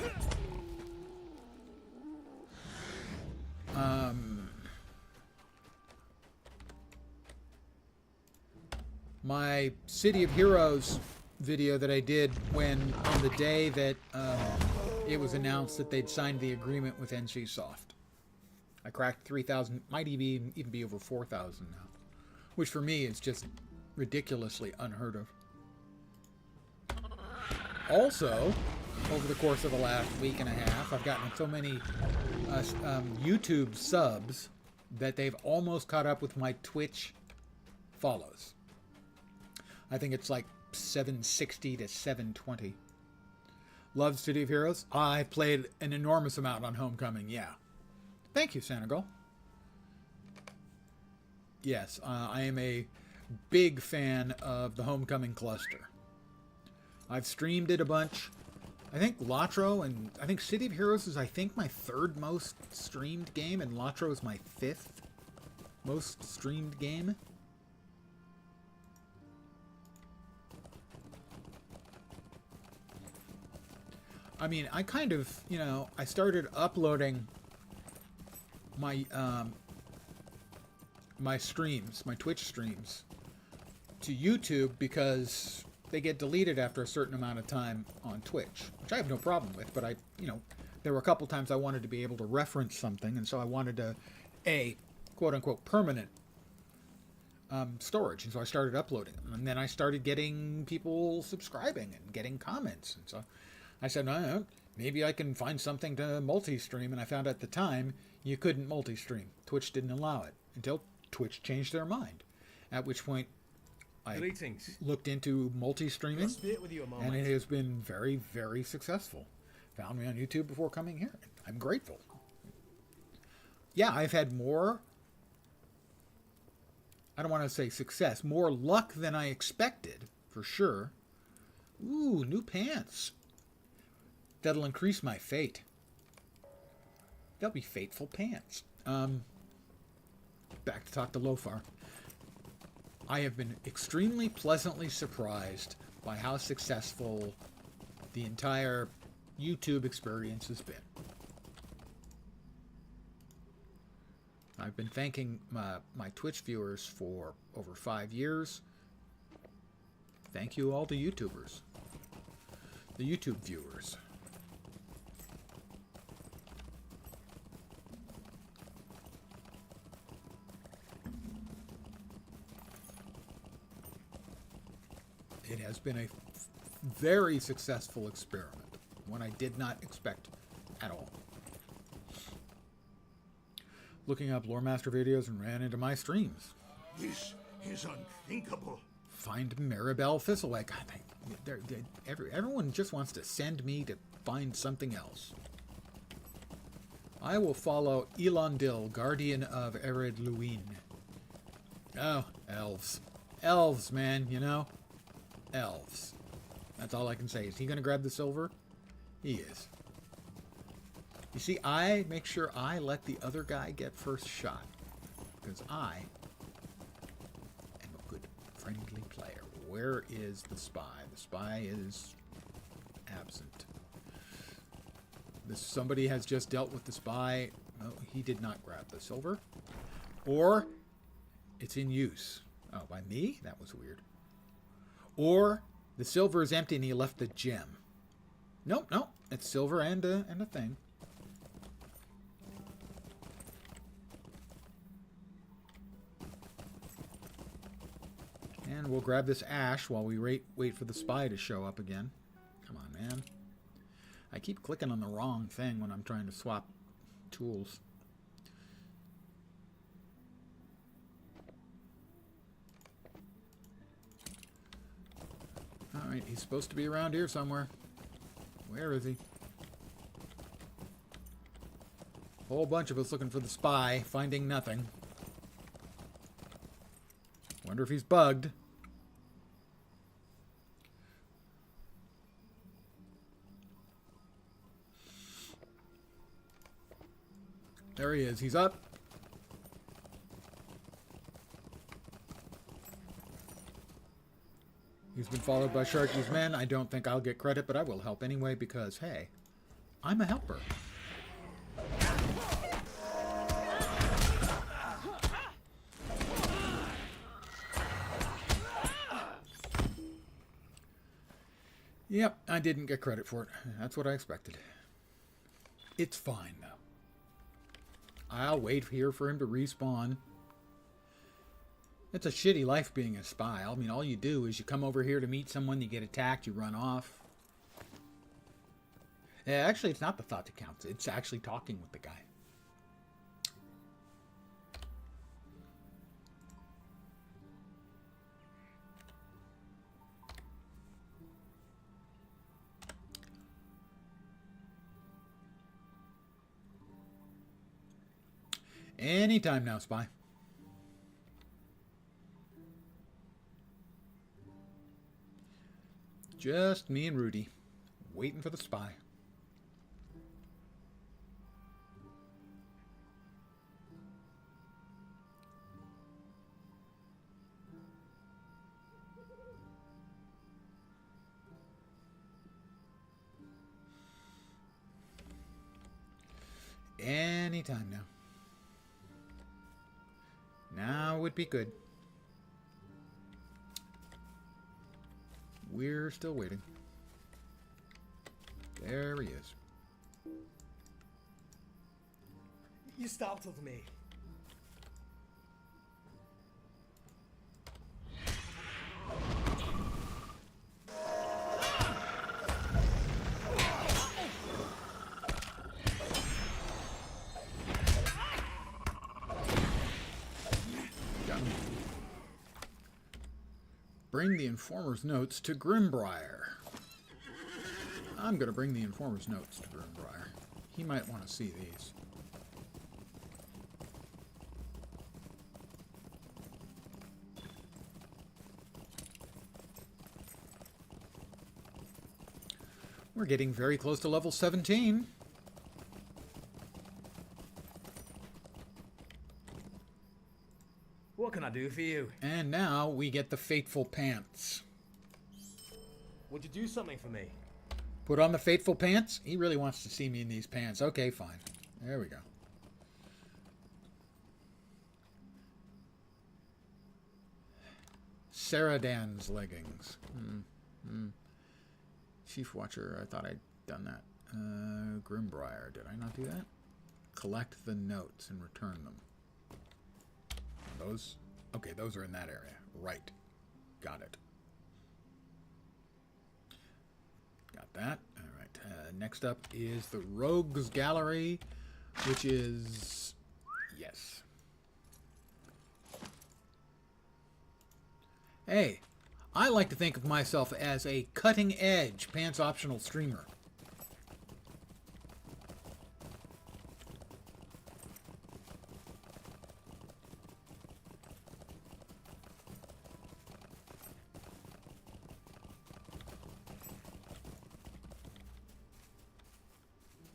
my City of Heroes video that I did when, on the day that it was announced that they'd signed the agreement with NCSoft. I cracked 3,000, might even be over 4,000 now, which for me is just ridiculously unheard of. Also, over the course of the last week and a half, I've gotten so many YouTube subs that they've almost caught up with my Twitch follows. I think it's like 760 to 720. Love City of Heroes? I played an enormous amount on Homecoming, yeah. Thank you, Senegal. Yes, I am a big fan of the Homecoming cluster. I've streamed it a bunch. I think LotRO and I think City of Heroes is, I think, my third most streamed game, and LotRO is my fifth most streamed game. I mean, I kind of, you know, I started uploading my my streams, my Twitch streams, to YouTube because they get deleted after a certain amount of time on Twitch, which I have no problem with, but you know, there were a couple times I wanted to be able to reference something, and so I wanted a quote-unquote permanent storage, and so I started uploading them, and then I started getting people subscribing and getting comments, and so I said, no, maybe I can find something to multi-stream, and I found at the time you couldn't multi-stream. Twitch didn't allow it until Twitch changed their mind, at which point I looked into multi-streaming, and it has been very, very successful. Found me on YouTube before coming here. I'm grateful. Yeah, I've had more, I don't want to say success, more luck than I expected, for sure. Ooh, new pants. That'll increase my fate. They'll be fateful pants. Back to talk to Lofar. I have been extremely pleasantly surprised by how successful the entire YouTube experience has been. I've been thanking my Twitch viewers for over 5 years. Thank you all the YouTubers. The YouTube viewers. It has been a very successful experiment, one I did not expect at all. Looking up Lore Master videos and ran into my streams. This is unthinkable. Find Maribel Thistlewick. Everyone just wants to send me to find something else. I will follow Elondil, Guardian of Ered Luin. Oh, elves. Elves, man, you know? Elves. That's all I can say. Is he going to grab the silver? He is. You see, I make sure I let the other guy get first shot. Because I am a good, friendly player. Where is the spy? The spy is absent. Somebody has just dealt with the spy. No, he did not grab the silver. Or It's in use. Oh, by me? That was weird. Or the silver is empty and he left the gem. Nope, nope. It's silver and a thing. And we'll grab this ash while we wait for the spy to show up again. Come on, man. I keep clicking on the wrong thing when I'm trying to swap tools. Alright, he's supposed to be around here somewhere. Where is he? Whole bunch of us looking for the spy, finding nothing. Wonder if he's bugged. There he is. He's up. He's been followed by Sharky's men. I don't think I'll get credit, but I will help anyway because, hey, I'm a helper. Yep, I didn't get credit for it. That's what I expected. It's fine, though. I'll wait here for him to respawn. It's a shitty life being a spy. I mean, all you do is you come over here to meet someone, you get attacked, you run off. Yeah, actually, it's not the thought that counts. It's actually talking with the guy. Anytime now, spy. Just me and Rudy, waiting for the spy. Anytime now. Now would be good. We're still waiting. There he is. You startled me. Bring the Informer's notes to Grimbriar. I'm going to bring the Informer's notes to Grimbriar. He might want to see these. We're getting very close to level 17. What can I do for you? And now we get the fateful pants. Would you do something for me? Put on the fateful pants? He really wants to see me in these pants. Okay, fine. There we go. Saradan's leggings. Chief Watcher, I thought I'd done that. Grimbriar, did I not do that? Collect the notes and return them. Those? Okay, those are in that area. Right. Got it. Got that. All right. Next up is the Rogues Gallery, which is... Yes. Hey, I like to think of myself as a cutting-edge pants-optional streamer.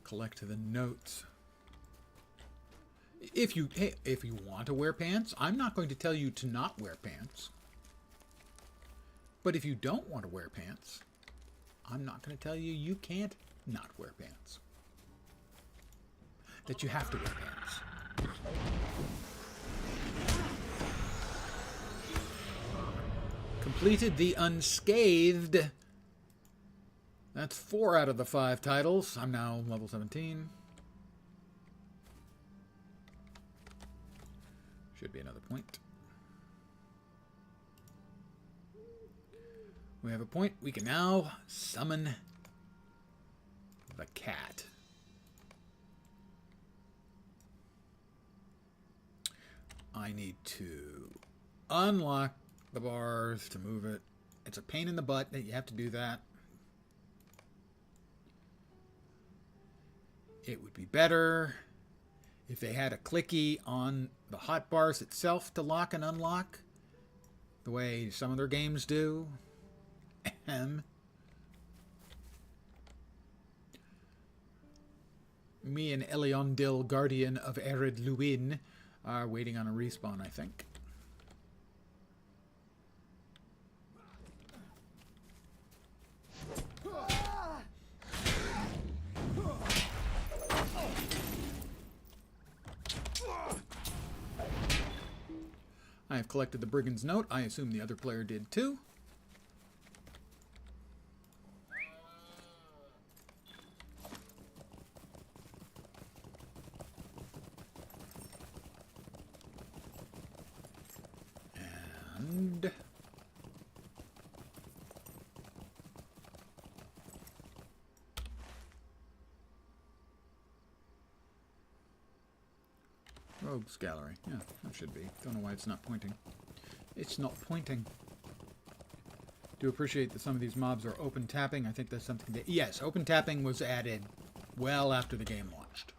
Collect the notes. If you want to wear pants, I'm not going to tell you to not wear pants. But if you don't want to wear pants, I'm not going to tell you you can't not wear pants. That you have to wear pants. completed the unscathed. That's 4 out of the 5 titles. I'm now level 17. Should be another point. We have a point. We can now summon the cat. I need to unlock the bars to move it. It's a pain in the butt that you have to do that. It would be better if they had a clicky on the hotbars itself to lock and unlock, the way some of their games do. Me and Eliondil, Guardian of Ered Luin, are waiting on a respawn, I think. I have collected the Brigand's Note. I assume the other player did too. And Rogues Gallery. Yeah, that should be. Don't know why it's not pointing. It's not pointing. Do appreciate that some of these mobs are open tapping. I think that's something that... Yes, open tapping was added well after the game launched.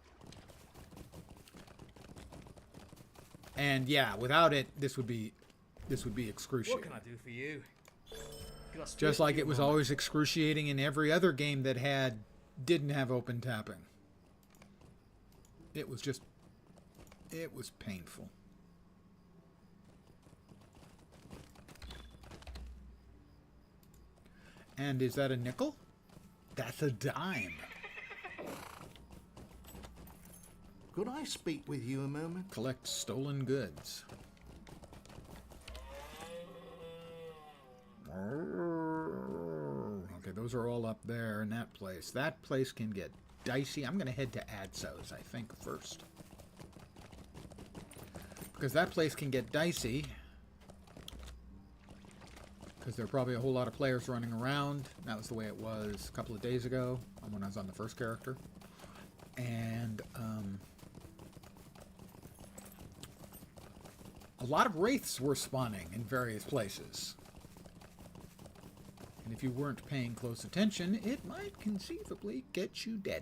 And yeah, without it, this would be excruciating. What can I do for you? Just like it was always excruciating in every other game that didn't have open tapping. It was just... It was painful. And is that a nickel? That's a dime. Could I speak with you a moment? Collect stolen goods. Okay, those are all up there in that place. That place can get dicey. I'm going to head to Adso's, I think, first. Because that place can get dicey. Because there are probably a whole lot of players running around. That was the way it was a couple of days ago when I was on the first character. And a lot of Wraiths were spawning in various places. And if you weren't paying close attention, it might conceivably get you dead.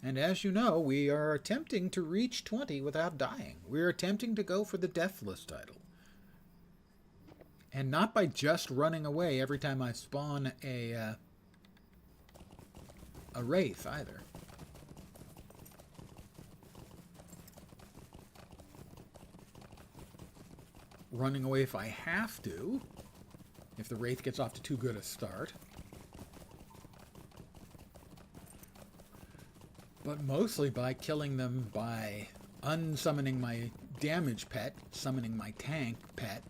And as you know, we are attempting to reach 20 without dying. We're attempting to go for the Deathless title. And not by just running away every time I spawn a Wraith, either. Running away if I have to, if the Wraith gets off to too good a start. But mostly by killing them by unsummoning my damage pet, summoning my tank pet,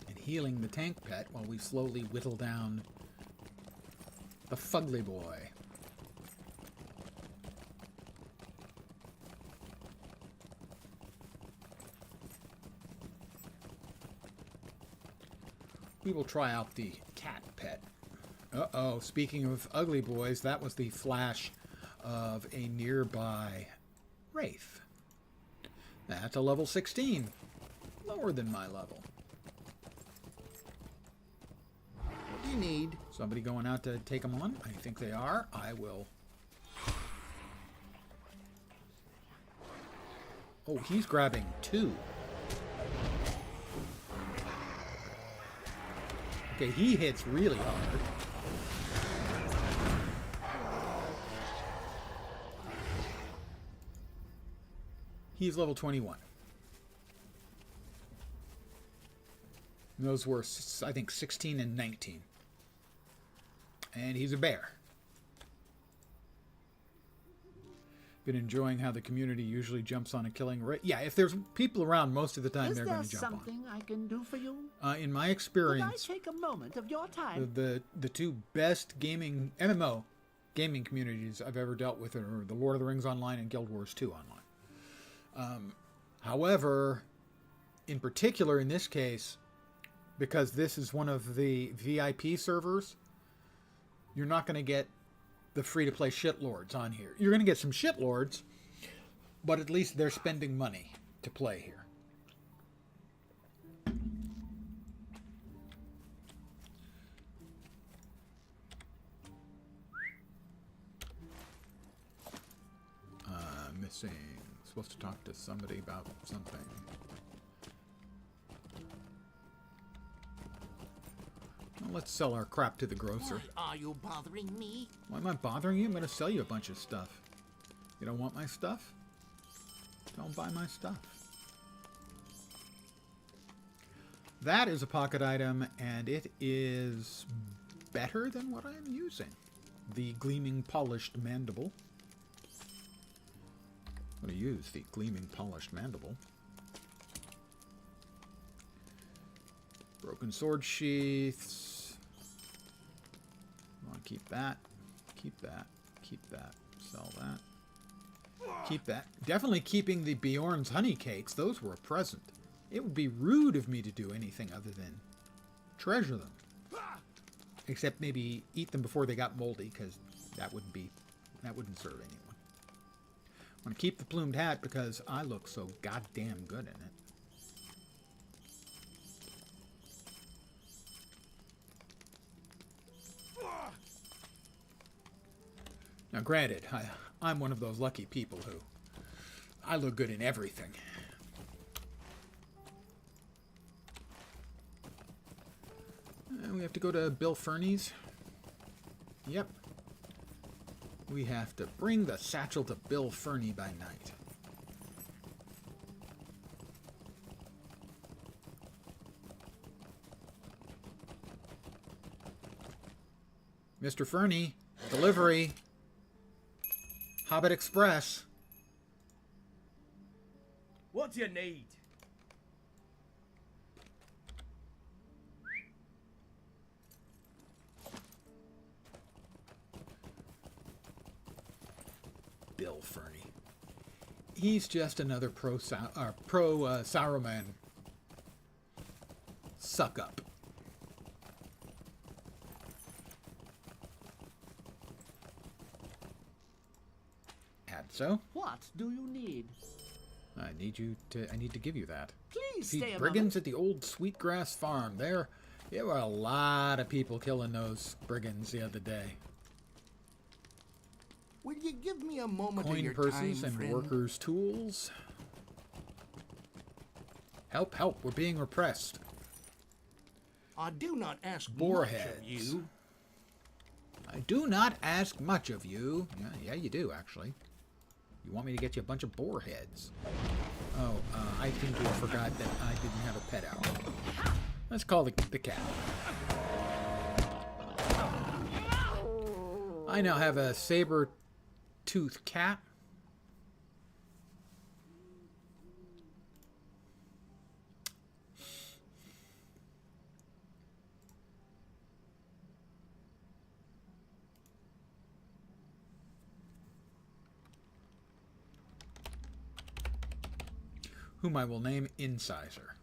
and healing the tank pet while we slowly whittle down the fugly boy. We will try out the cat pet. Uh-oh, speaking of ugly boys, that was the flash of a nearby Wraith. That's a level 16. Lower than my level. What do you need? Somebody going out to take them on? I think they are. I will. Oh, he's grabbing 2. Okay, he hits really hard. He's level 21. And those were, I think, 16 and 19. And he's a bear. Been enjoying how the community usually jumps on a killing rate. Yeah, if there's people around, most of the time Is they're there going to jump something I can do for you? on. In my Could I experience, take a moment of your time? the two best gaming MMO gaming communities I've ever dealt with are the Lord of the Rings Online and Guild Wars 2 Online. However, in particular in this case, because this is one of the VIP servers, you're not going to get the free-to-play shitlords on here. You're going to get some shitlords, but at least they're spending money to play here. Missing. Supposed to talk to somebody about something. Well, let's sell our crap to the grocer. Why are you bothering me? Why am I bothering you? I'm going to sell you a bunch of stuff. You don't want my stuff? Don't buy my stuff. That is a pocket item, and it is better than what I'm using. The Gleaming Polished Mandible. I'm going to use the Gleaming Polished Mandible. Broken Sword Sheaths. I want to keep that. Keep that. Keep that. Sell that. Keep that. Definitely keeping the Bjorn's honey cakes. Those were a present. It would be rude of me to do anything other than treasure them. Except maybe eat them before they got moldy, because that wouldn't serve anyone. I want to keep the plumed hat because I look so goddamn good in it. Now granted, I'm one of those lucky people who I look good in everything. And we have to go to Bill Fernie's. Yep. We have to bring the satchel to Bill Fernie by night. Mr. Fernie, delivery. Hobbit Express. What do you need? Bill Fernie. He's just another pro Sauron suck up. So? What do you need? I need to give you that. Please See, stay a brigands moment. at the old Sweetgrass Farm. There were a lot of people killing those brigands the other day. Will you give me a moment of Coin your purses time, and friend? workers' tools. Help, help, we're being repressed. I do not ask Boar much heads. of you. I do not ask much of you. Yeah, you do, actually. You want me to get you a bunch of boar heads. Oh, I think we forgot that I didn't have a pet owl. Let's call the cat. I now have a saber-toothed cat. Whom I will name Incisor.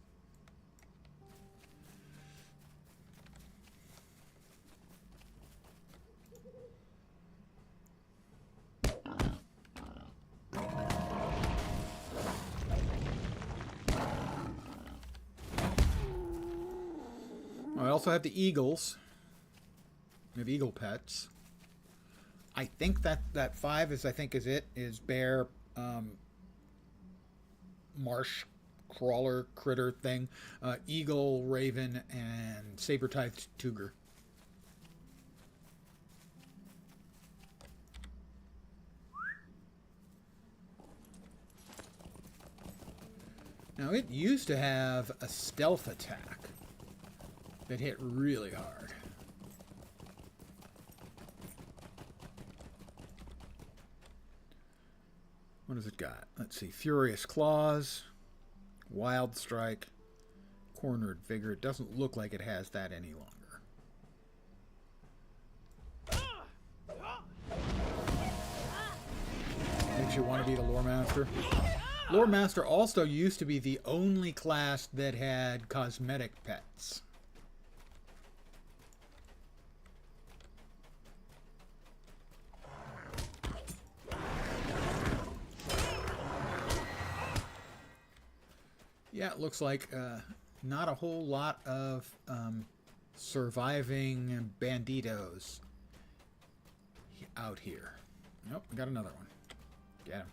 I also have the eagles. We have eagle pets. I think that 5 is bear, marsh crawler critter thing, eagle, raven, and saber-toothed cougar. Now it used to have a stealth attack that hit really hard. What has it got? Let's see. Furious Claws, Wild Strike, Cornered Vigor. It doesn't look like it has that any longer. Makes you want to be the Lore Master. Lore Master also used to be the only class that had cosmetic pets. Yeah, it looks like not a whole lot of surviving banditos out here. Nope, we got another one. Get him.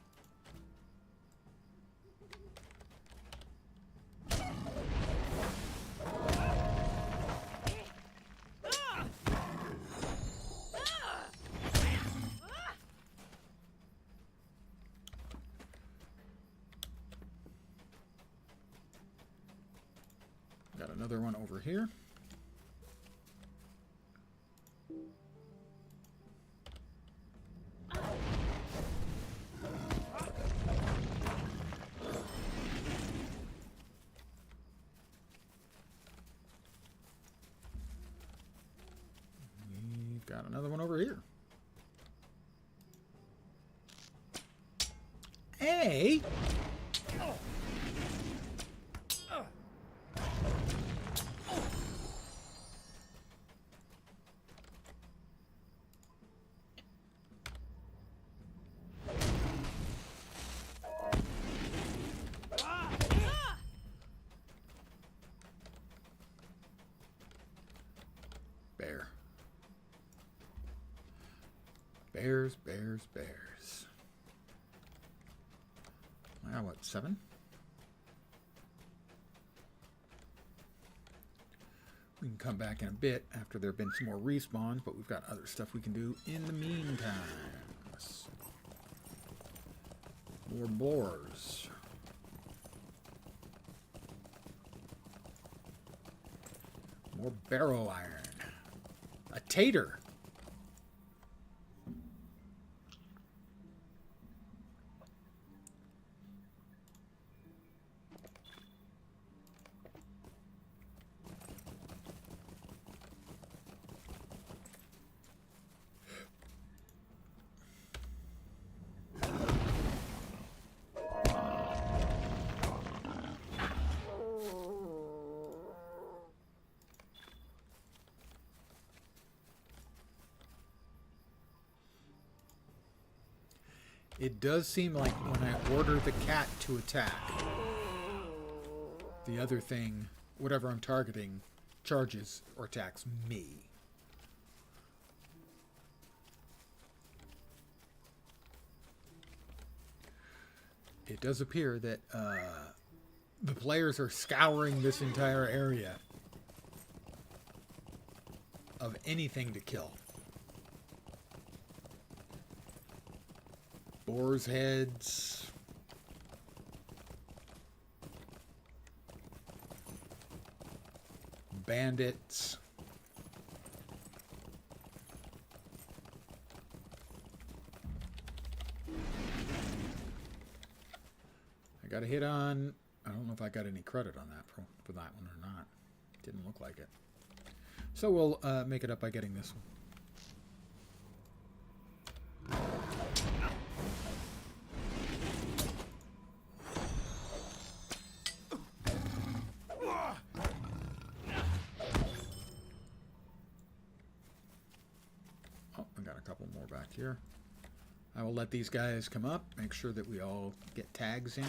Got another one over here. We've got another one over here. Hey! Bear. Bears, bears, bears. Wow, what, 7? We can come back in a bit after there have been some more respawns, but we've got other stuff we can do in the meantime. More boars. More barrow iron. A tater. It does seem like when I order the cat to attack, the other thing, whatever I'm targeting, charges or attacks me. It does appear that the players are scouring this entire area of anything to kill. Boar's heads. Bandits. I got a hit on... I don't know if I got any credit on that for that one or not. Didn't look like it. So we'll make it up by getting this one. Here. I will let these guys come up, make sure that we all get tags in.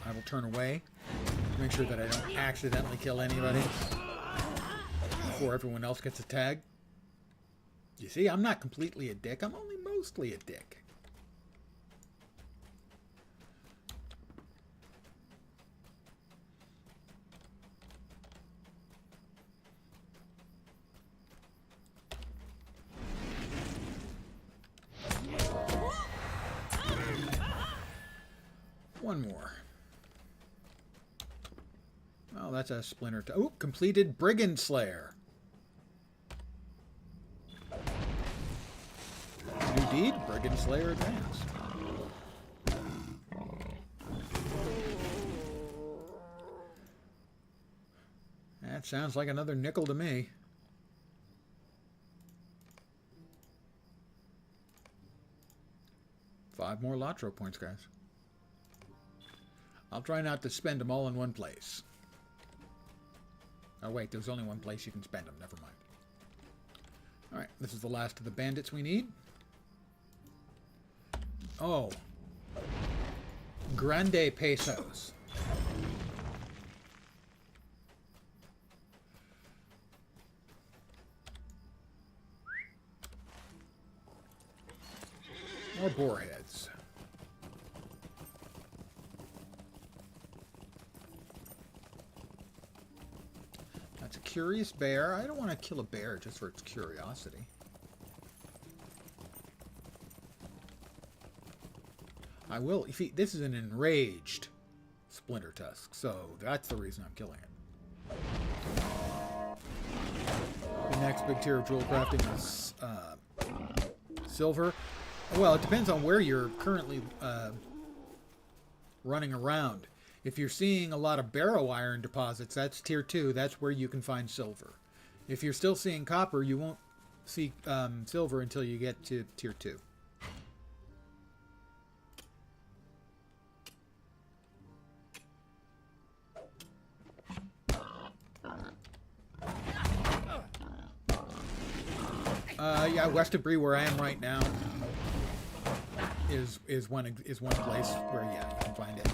I will turn away, make sure that I don't accidentally kill anybody before everyone else gets a tag. You see, I'm not completely a dick, I'm only mostly a dick. One more. Oh, that's a splinter. Oh, completed Brigand Slayer. Indeed, Brigand Slayer advanced. That sounds like another nickel to me. Five more LotRO points, guys. I'll try not to spend them all in one place. Oh wait, there's only one place you can spend them. Never mind. Alright, this is the last of the bandits we need. Oh. Grande pesos. More boar heads. That's a curious bear. I don't want to kill a bear just for its curiosity. I will. If he, this is an enraged Splinter Tusk, so that's the reason I'm killing it. The next big tier of jewel crafting is silver. Well, it depends on where you're currently running around. If you're seeing a lot of barrow iron deposits, that's tier 2. That's where you can find silver. If you're still seeing copper, you won't see silver until you get to tier 2. Yeah, west of Bree, where I am right now, is one place where, yeah, you can find it.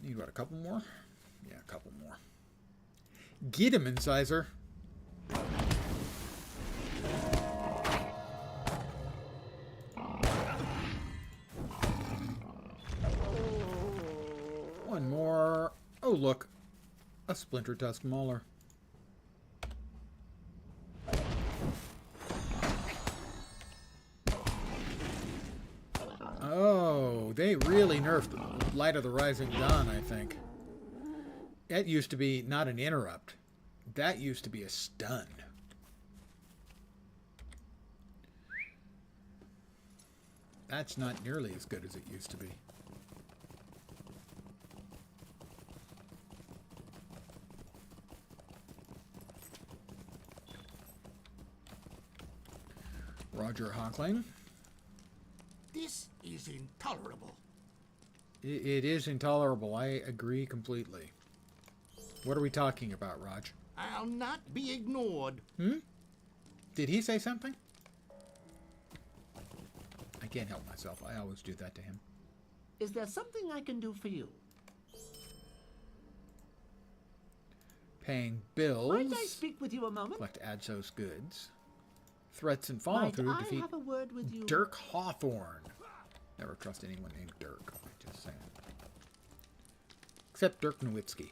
Need what, a couple more? Yeah, a couple more. Get him, Incisor. One more. Oh, look. A Splinter Tusk Mauler. Oh, they really nerfed Light of the Rising Dawn, I think. That used to be not an interrupt. That used to be a stun. That's not nearly as good as it used to be. Roger Hockling. This is intolerable. It is intolerable. I agree completely. What are we talking about, Raj? I'll not be ignored. Did he say something? I can't help myself. I always do that to him. Is there something I can do for you? Paying bills. Might I speak with you a moment? Collect Adso's goods. Threats and follow through. Might I Defeat have a word with you? Dirk Hawthorne. Never trust anyone named Dirk. Just saying. Except Dirk Nowitzki.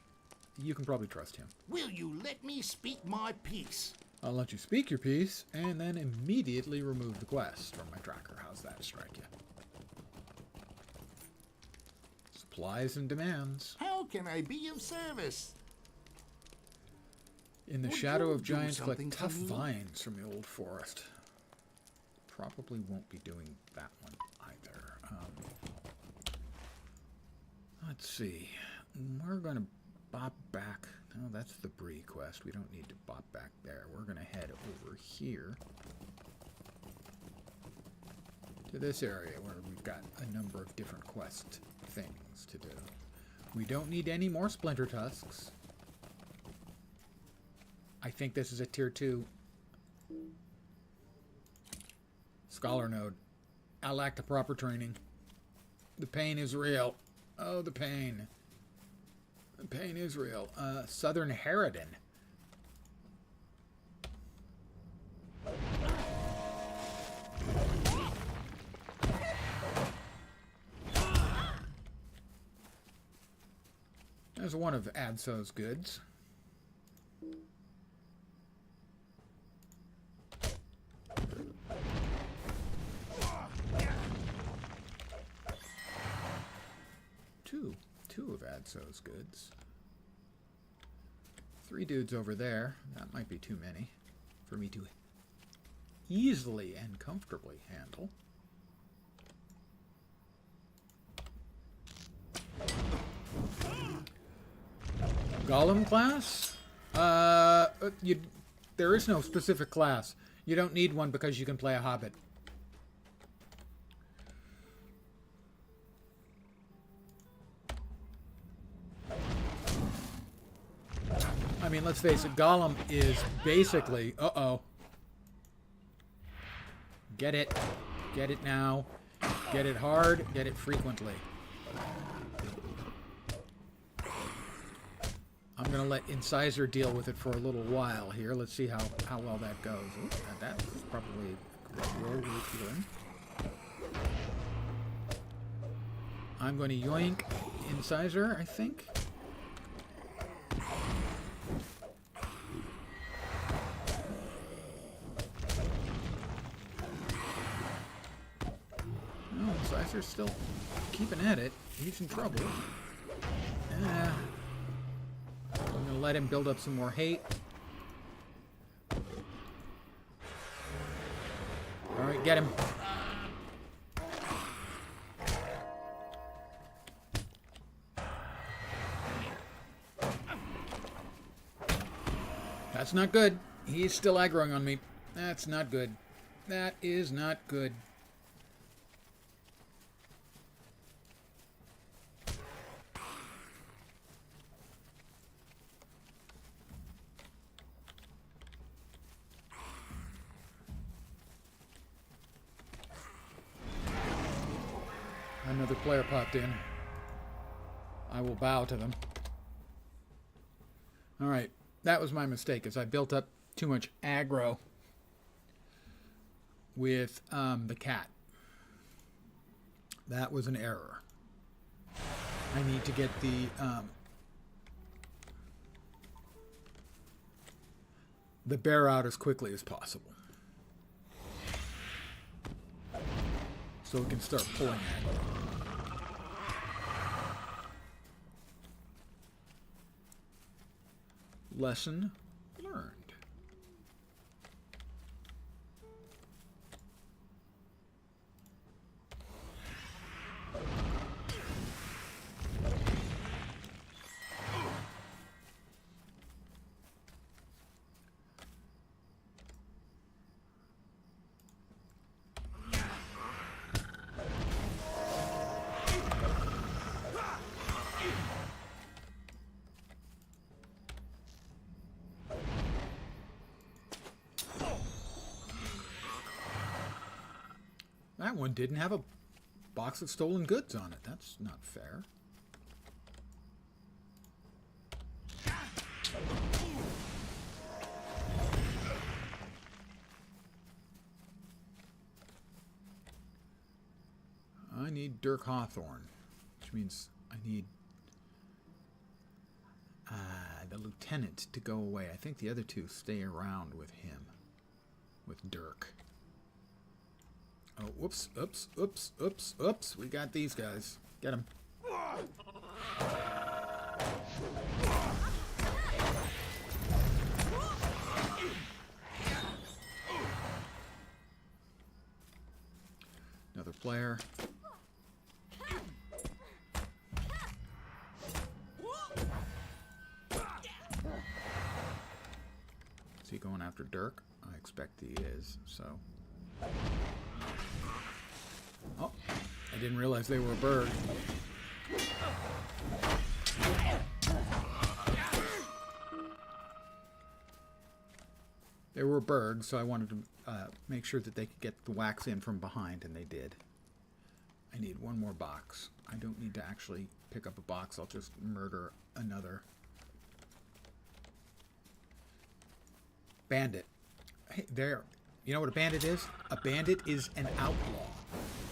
You can probably trust him. Will you let me speak my piece? I'll let you speak your piece, and then immediately remove the quest from my tracker. How's that strike you? Supplies and demands. How can I be of service? In the Would shadow you of do giants, something collect for tough me? vines from the old forest. Probably won't be doing that one either. Let's see. We're going to bop back. No, that's the Bree quest. We don't need to bop back there. We're going to head over here to this area where we've got a number of different quest things to do. We don't need any more Splinter Tusks. I think this is a tier 2 Scholar node. I lack the proper training. The pain is real. Oh, the pain. The pain is real. Southern Harridan. There's one of Adso's goods. Vadso's goods. 3 dudes over there. That might be too many for me to easily and comfortably handle. Golem class? There is no specific class. You don't need one because you can play a hobbit. I mean, let's face it, Golem is basically... Uh-oh. Get it. Get it now. Get it hard. Get it frequently. I'm going to let Incisor deal with it for a little while here. Let's see how well that goes. Ooh, that's probably a great roll we're doing. I'm going to yoink Incisor, I think. No, Incisor's still keeping at it. He's in trouble. I'm going to let him build up some more hate. Alright, get him. That's not good. He's still aggroing on me. That's not good. That is not good. Another player popped in. I will bow to them. Alright, that was my mistake, as I built up too much aggro with the cat. That was an error. I need to get the bear out as quickly as possible, so we can start pulling aggro. Lesson learned. That one didn't have a box of stolen goods on it. That's not fair. I need Dirk Hawthorne, which means I need the lieutenant to go away. I think the other two stay around with him, with Dirk. Oh, whoops, oops, oops, oops, oops. We got these guys. Get them. Another player. Is he going after Dirk? I expect he is, so... Oh, I didn't realize they were a bird. They were a bird, so I wanted to make sure that they could get the wax in from behind, and they did. I need one more box. I don't need to actually pick up a box. I'll just murder another bandit. Hey, there. You know what a bandit is? A bandit is an outlaw.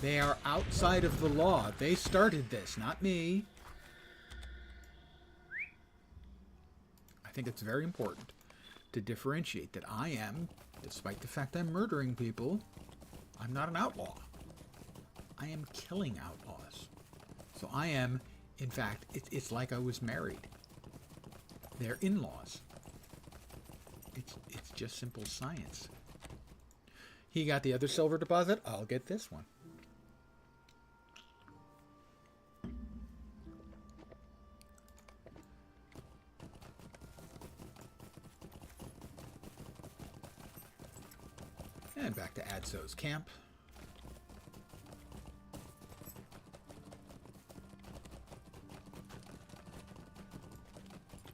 They are outside of the law. They started this, not me. I think it's very important to differentiate that I am, despite the fact I'm murdering people, I'm not an outlaw. I am killing outlaws. So I am In fact, it's like I was married. They're in-laws. It's just simple science. He got the other silver deposit. I'll get this one. And back to Adso's camp.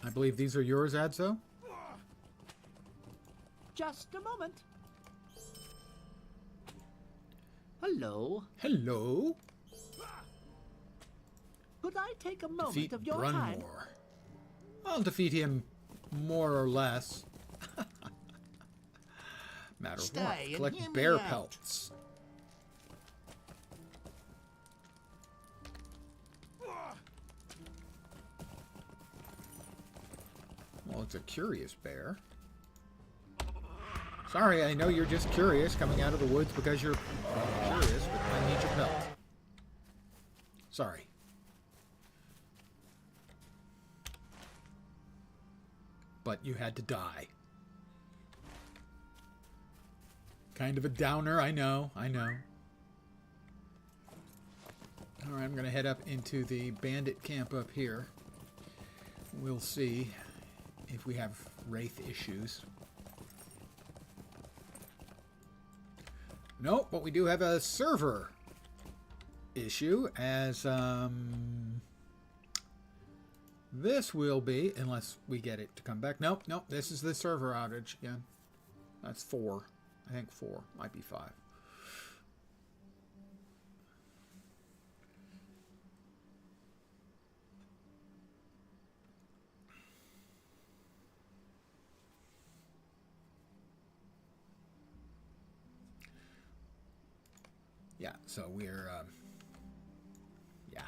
I believe these are yours, Adzo? Just a moment. Hello. Hello. Could I take a moment Defeat of your time? Brunmore. I'll defeat him more or less. Matter of Stay what? and Collect hear me bear out. pelts. Well, it's a curious bear. Sorry, I know you're just curious coming out of the woods because you're curious, but I need your pelt. Sorry. But you had to die. Kind of a downer, I know, I know. Alright, I'm going to head up into the bandit camp up here. We'll see if we have Wraith issues. Nope, but we do have a server issue, as this will be, unless we get it to come back. Nope, nope, this is the server outage again. That's 4. I think 4. Might be 5. Yeah, so we're, yeah.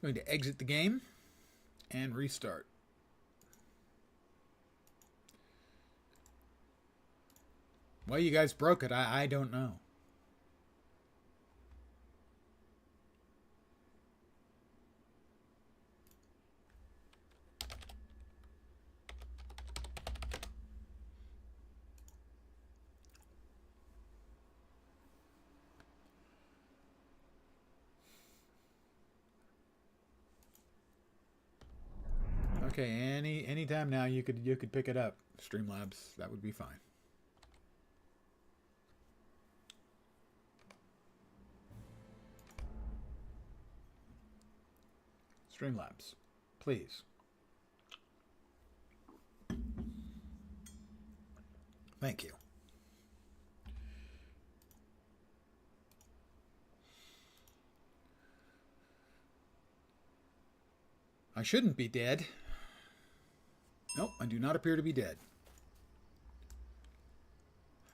Going to exit the game and restart. Well, you guys broke it. I don't know. Okay, anytime now you could pick it up, Streamlabs. That would be fine. Streamlabs, please. Thank you. I shouldn't be dead. Nope, I do not appear to be dead.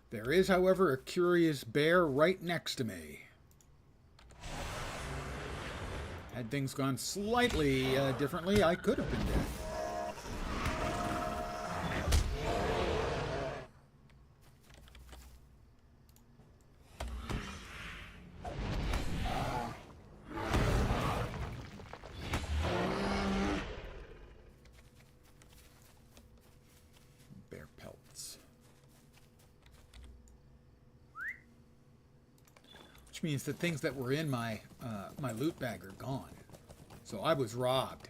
There is, however, a curious bear right next to me. Had things gone slightly differently, I could have been dead. Bear pelts. Which means that things that were in my my loot bag are gone. So I was robbed.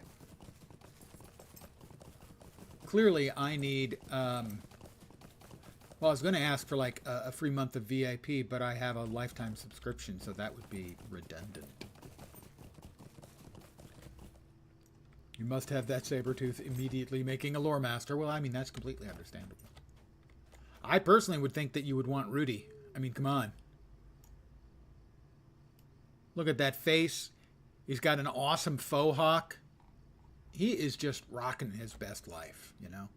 Clearly, I need. Well, I was going to ask for like a free month of VIP, but I have a lifetime subscription, so that would be redundant. You must have that Sabretooth immediately making a lore master. Well, I mean, that's completely understandable. I personally would think that you would want Rudy. I mean, come on. Look at that face. He's got an awesome faux hawk. He is just rocking his best life, you know?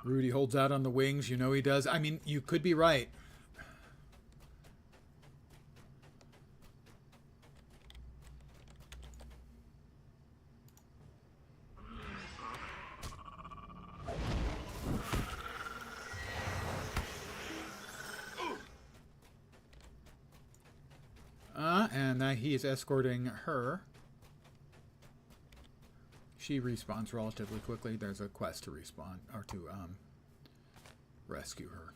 Rudy holds out on the wings. You know he does. I mean, you could be right. he is escorting her. She respawns relatively quickly. There's a quest to respawn, or to rescue her.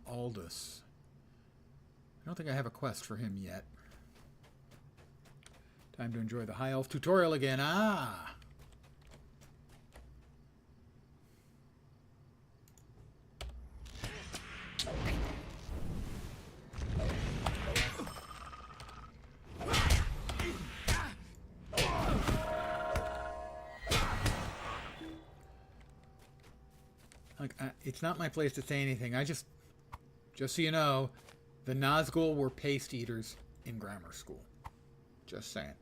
Aldous. I don't think I have a quest for him yet. Time to enjoy the High Elf tutorial again. Ah! Like, it's not my place to say anything. Just so you know, the Nazgul were paste eaters in grammar school. Just saying.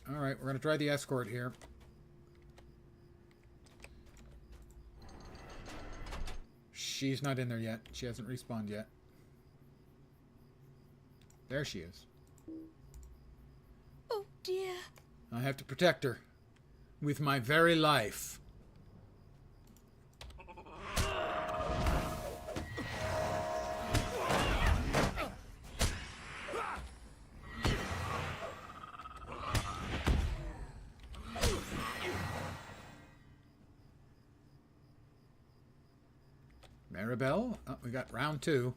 Alright, we're going to try the escort here. She's not in there yet. She hasn't respawned yet. There she is. Oh dear. I have to protect her. With my very life. Maribel? Oh, we got round 2.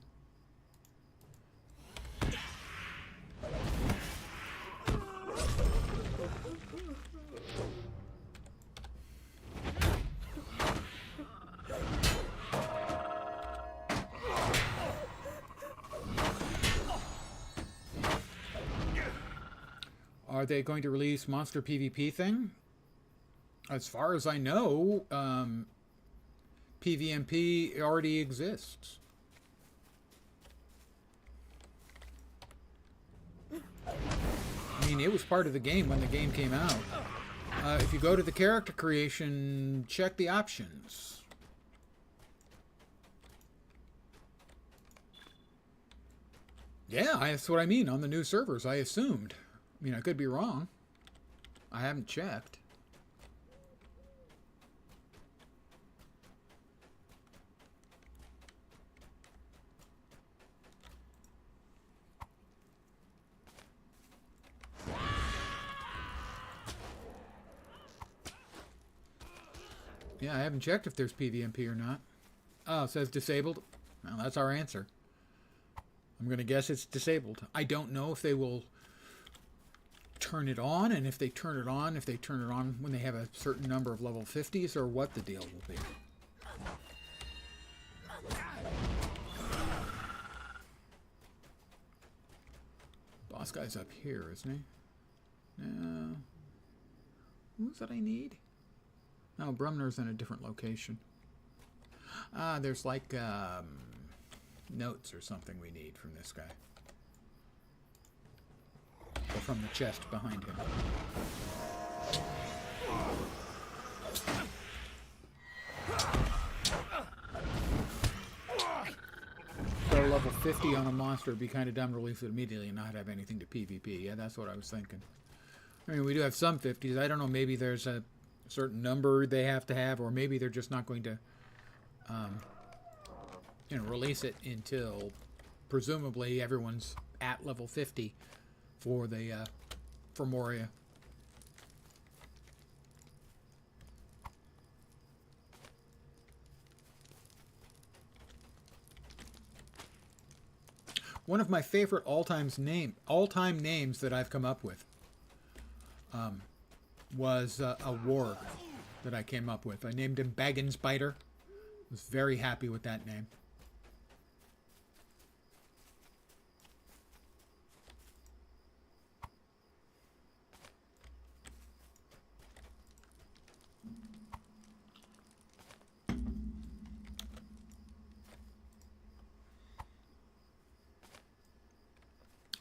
Are they going to release monster PvP thing? As far as I know, PvMP already exists. I mean, it was part of the game when the game came out. If you go to the character creation, check the options. Yeah, that's what I mean. On the new servers, I assumed. I mean, I could be wrong. I haven't checked. Yeah, I haven't checked if there's PvMP or not. Oh, it says disabled. Well, that's our answer. I'm going to guess it's disabled. I don't know if they will turn it on, and if they turn it on when they have a certain number of level 50s, or what the deal will be. Boss guy's up here, isn't he? No. Who's that I need? No, Brumner's in a different location. Ah, there's like notes or something we need from this guy. Or from the chest behind him. So level 50 on a monster would be kind of dumb to release it immediately and not have anything to PvP. Yeah, that's what I was thinking. I mean, we do have some 50s. I don't know, maybe there's a certain number they have to have, or maybe they're just not going to release it until presumably everyone's at level 50 for the for Moria. One of my favorite all-time names that I've come up with was a warg that I came up with. I named him Baggins Biter. Was very happy with that name.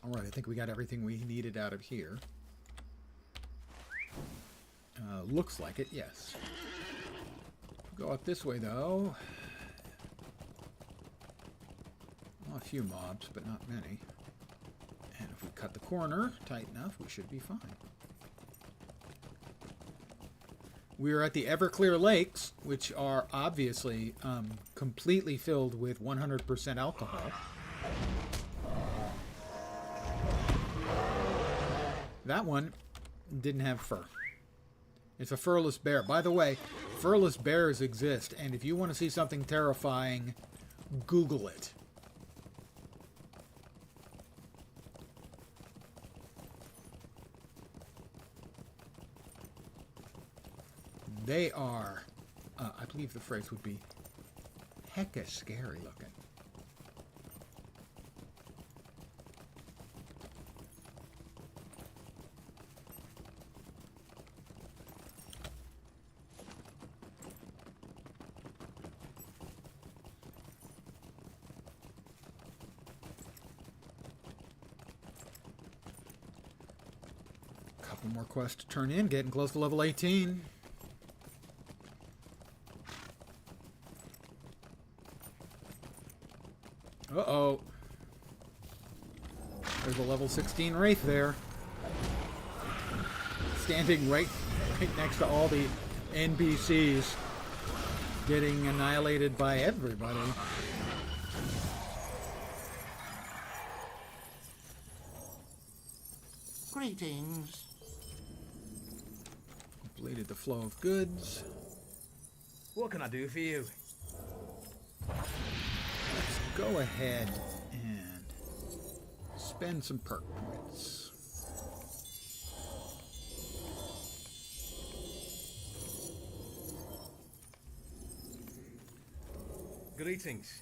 Alright, I think we got everything we needed out of here. Looks like it, yes. Go up this way, though. Well, a few mobs, but not many. And if we cut the corner tight enough, we should be fine. We are at the Everclear Lakes, which are obviously completely filled with 100% alcohol. That one didn't have fur. It's a furless bear. By the way, furless bears exist, and if you want to see something terrifying, Google it. They are, I believe the phrase would be, hecka scary looking. Couple more quests to turn in, getting close to level 18. Uh-oh. There's a level 16 Wraith there. Standing right next to all the NPCs. Getting annihilated by everybody. Greetings. Completed the flow of goods. What can I do for you? Let's go ahead and spend some perk points. Greetings.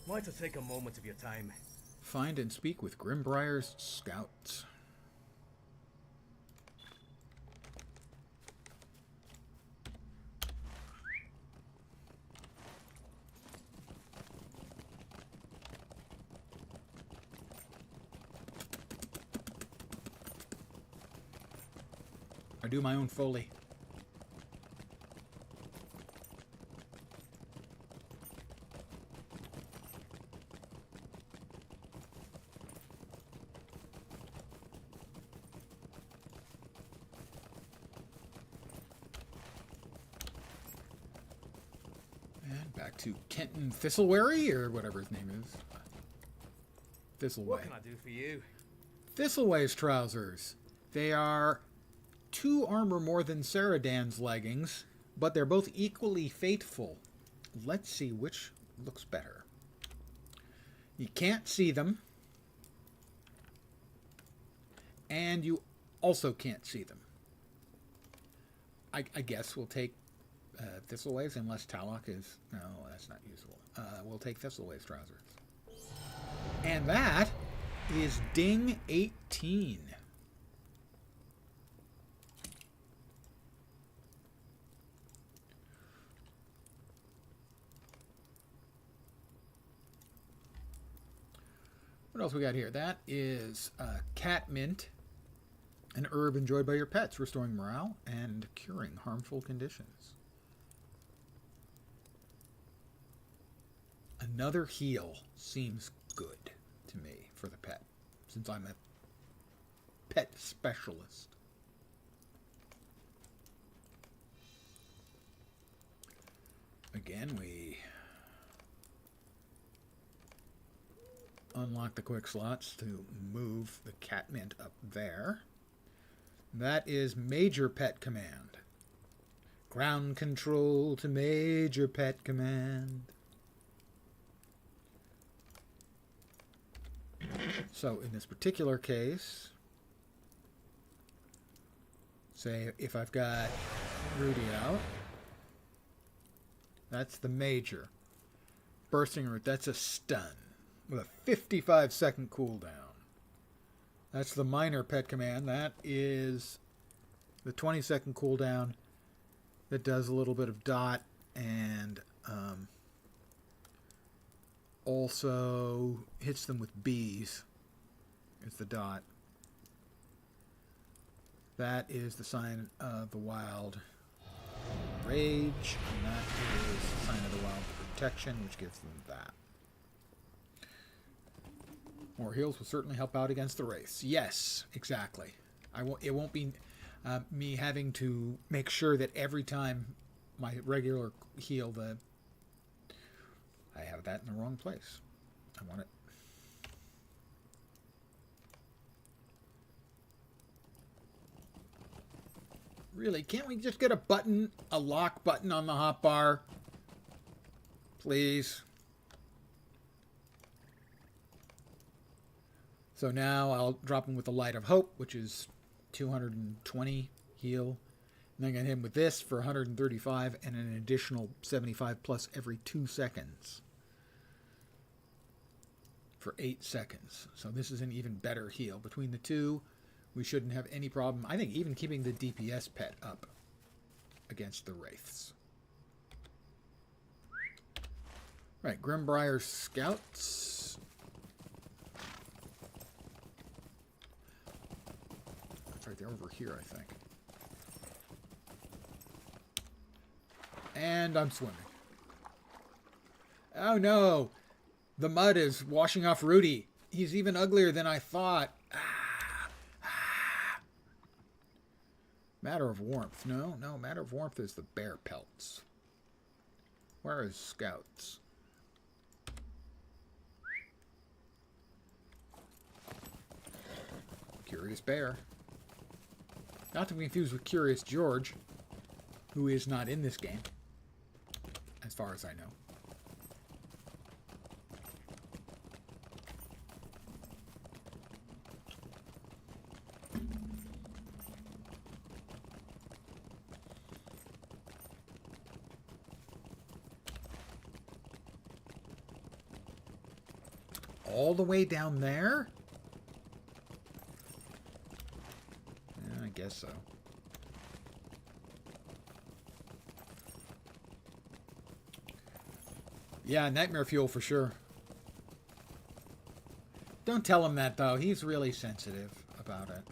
Might I take a moment of your time? Find and speak with Grimbriar's scouts. I do my own Foley. And back to Kenton Thistleberry, or whatever his name is. Thistleway. What can I do for you? Thistleway's trousers. They are 2 armor more than Saradan's leggings, but they're both equally fateful. Let's see which looks better. You can't see them, and you also can't see them. I guess we'll take Thistleway's, unless Talok is... No, that's not useful. We'll take Thistleway's trousers. And that is Ding 18. What else we got here? That is cat mint, an herb enjoyed by your pets, restoring morale and curing harmful conditions. Another heal seems good to me for the pet, since I'm a pet specialist. Again, we unlock the quick slots to move the cat mint up there. That is Major Pet Command. Ground control to Major Pet Command. So in this particular case, say if I've got Rudy out, that's the Major. Bursting Root, that's a stun with a 55-second cooldown. That's the Minor Pet Command. That is the 20-second cooldown that does a little bit of dot and also hits them with bees. It's the dot. That is the Sign of the Wild Rage, and that is Sign of the Wild Protection, which gives them that. More heals will certainly help out against the Wraiths. Yes, exactly. It won't be. Me having to make sure that every time my regular heal, I have that in the wrong place. I want it. Really, can't we just get a button, a lock button on the hotbar? Please. So now I'll drop him with the Light of Hope, which is 220 heal. And then I get him with this for 135 and an additional 75 plus every 2 seconds. For 8 seconds. So this is an even better heal. Between the two, we shouldn't have any problem. I think even keeping the DPS pet up against the Wraiths. Right, Grimbriar Scouts. That's right, they're over here, I think. And I'm swimming. Oh no! The mud is washing off Rudy. He's even uglier than I thought. Matter of Warmth. No, Matter of Warmth is the bear pelts. Where is Scouts? Curious Bear. Not to be confused with Curious George, who is not in this game, as far as I know. All the way down there? Yeah, I guess so. Yeah, nightmare fuel for sure. Don't tell him that, though. He's really sensitive about it.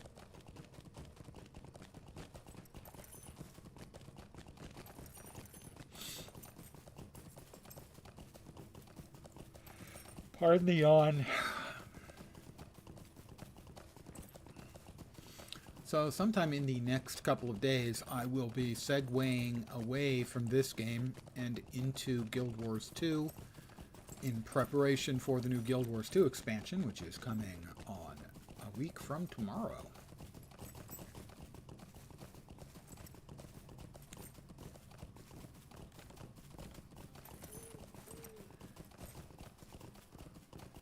Pardon the yawn. So sometime in the next couple of days, I will be segueing away from this game and into Guild Wars 2 in preparation for the new Guild Wars 2 expansion, which is coming on a week from tomorrow.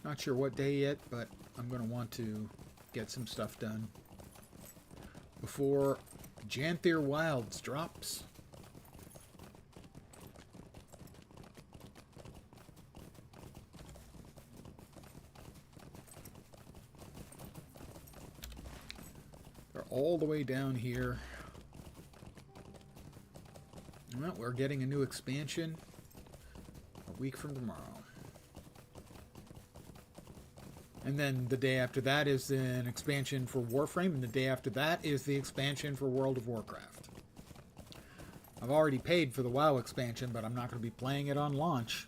Not sure what day yet, but I'm going to want to get some stuff done before Janthier Wilds drops. They're all the way down here. Well, we're getting a new expansion a week from tomorrow. And then the day after that is an expansion for Warframe, and the day after that is the expansion for World of Warcraft. I've already paid for the WoW expansion, but I'm not going to be playing it on launch.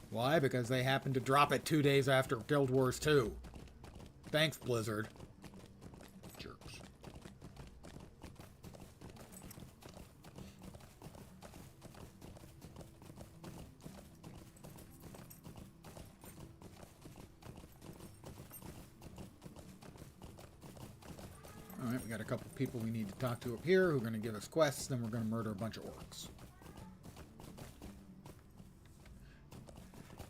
Why? Because they happened to drop it 2 days after Guild Wars 2. Thanks, Blizzard. Jerks. Alright, we got a couple people we need to talk to up here who are going to give us quests, then we're going to murder a bunch of orcs.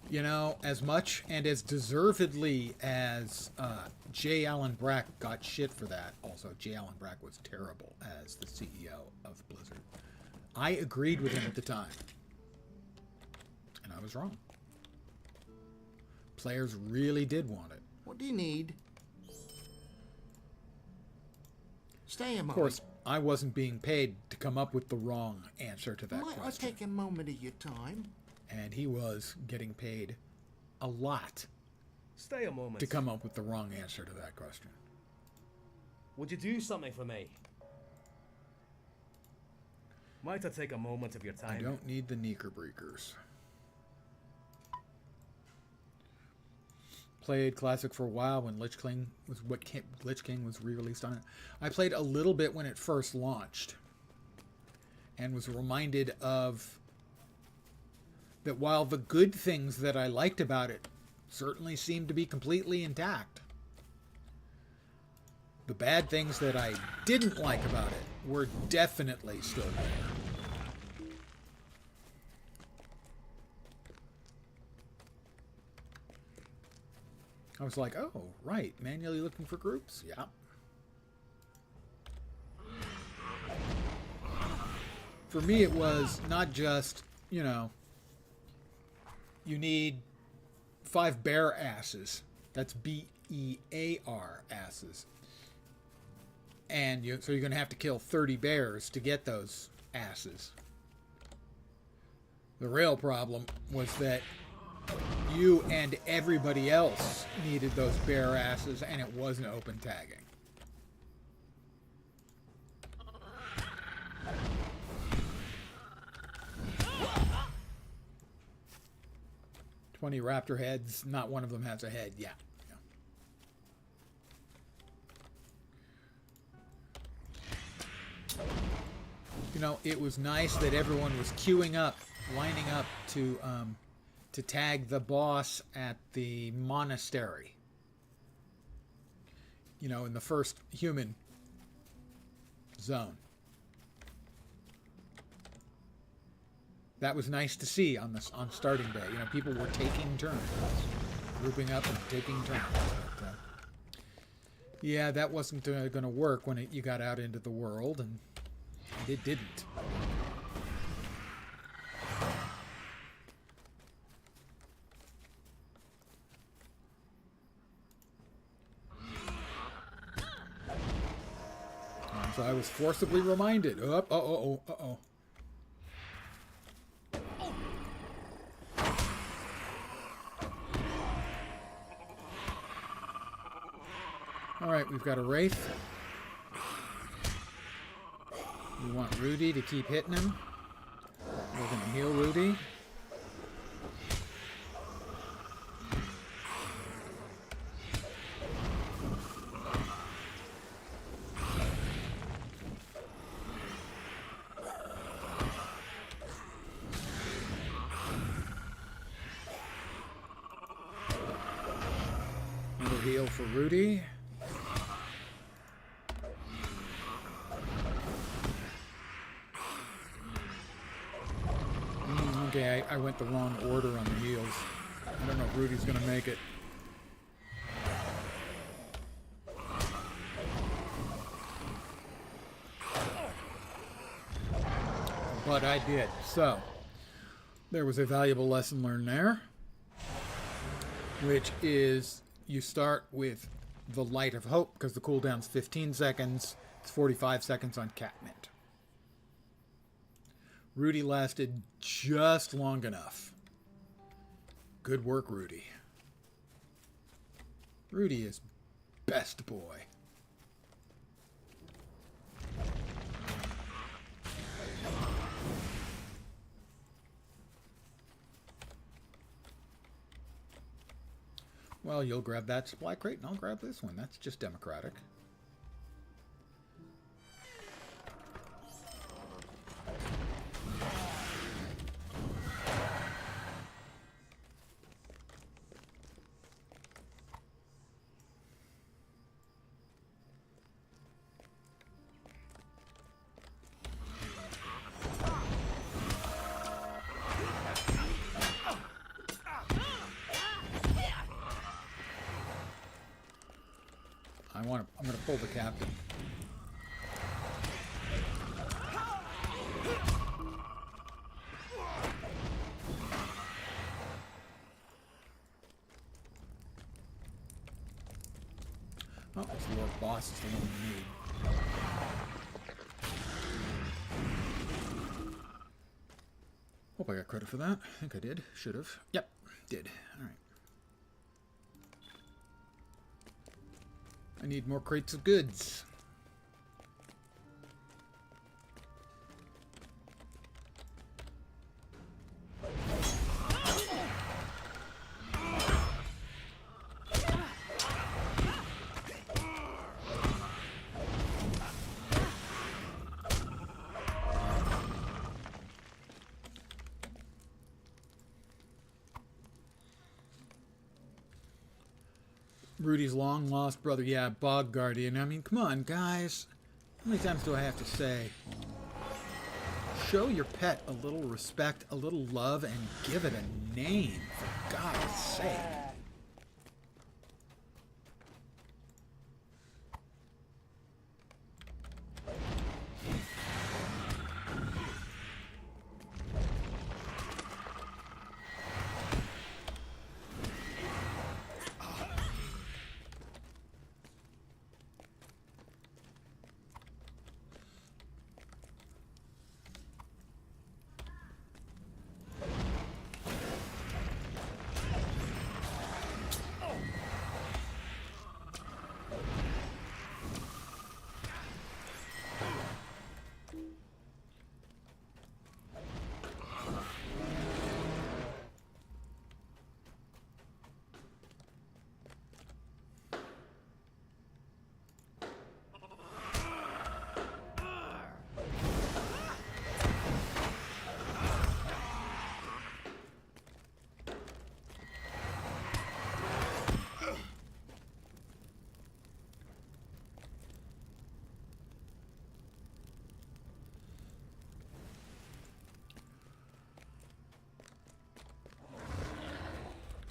You know, as much and as deservedly as J. Allen Brack got shit for that, also J. Allen Brack was terrible as the CEO of Blizzard. I agreed with him at the time. And I was wrong. Players really did want it. What do you need? Stay a moment. Of course, I wasn't being paid to come up with the wrong answer to that Might I question. take a moment of your time? And he was getting paid a lot Stay a moment. to come up with the wrong answer to that question. Would you do something for me? Might I take a moment of your time? I don't need the Knickerbreakers. played Classic for a while when Lich King was re-released on it. I played a little bit when it first launched, and was reminded of that while the good things that I liked about it certainly seemed to be completely intact, the bad things that I didn't like about it were definitely still there. I was like, oh, right, manually looking for groups? Yeah. For me, it was not just, you know, you need 5 bear asses. That's B-E-A-R asses. And so you're going to have to kill 30 bears to get those asses. The real problem was that you and everybody else needed those bear asses, and it wasn't open tagging. "20 raptor heads, not one of them has a head." Yeah. You know, it was nice that everyone was queuing up, lining up to tag the boss at the monastery. You know, in the first human zone. That was nice to see on starting day. You know, people were taking turns, grouping up and taking turns. But, yeah, that wasn't going to work when you got out into the world, and it didn't. So I was forcibly reminded. Uh-oh. Alright, we've got a Wraith. We want Rudy to keep hitting him. We're going to heal Rudy. Another heal for Rudy. Okay, I went the wrong order on the heals. I don't know if Rudy's going to make it. But I did. So, there was a valuable lesson learned there, which is you start with the Light of Hope, because the cooldown's 15 seconds. It's 45 seconds on Catmint. Rudy lasted just long enough. Good work, Rudy. Rudy is best boy. Well, you'll grab that supply crate and I'll grab this one. That's just democratic. I'm going to pull the captain. Oh, it's the Lord Boss is the one we need. Hope I got credit for that. I think I did. Should have. Yep, did. All right. I need more crates of goods. Rudy's long lost brother. Yeah, Bog Guardian. I mean, come on, guys. How many times do I have to say? Show your pet a little respect, a little love, and give it a name, for God's sake.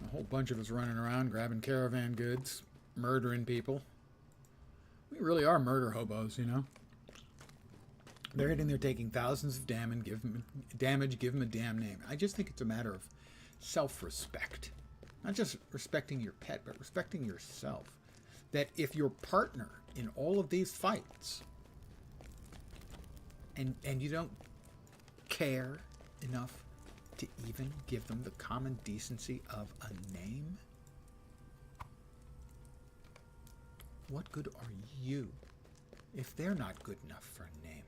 A whole bunch of us running around, grabbing caravan goods, murdering people. We really are murder hobos, you know? They're hitting there taking thousands of damage, give them a damn name. I just think it's a matter of self-respect. Not just respecting your pet, but respecting yourself. That if your partner in all of these fights, and you don't care enough to even give them the common decency of a name, what good are you if they're not good enough for a name?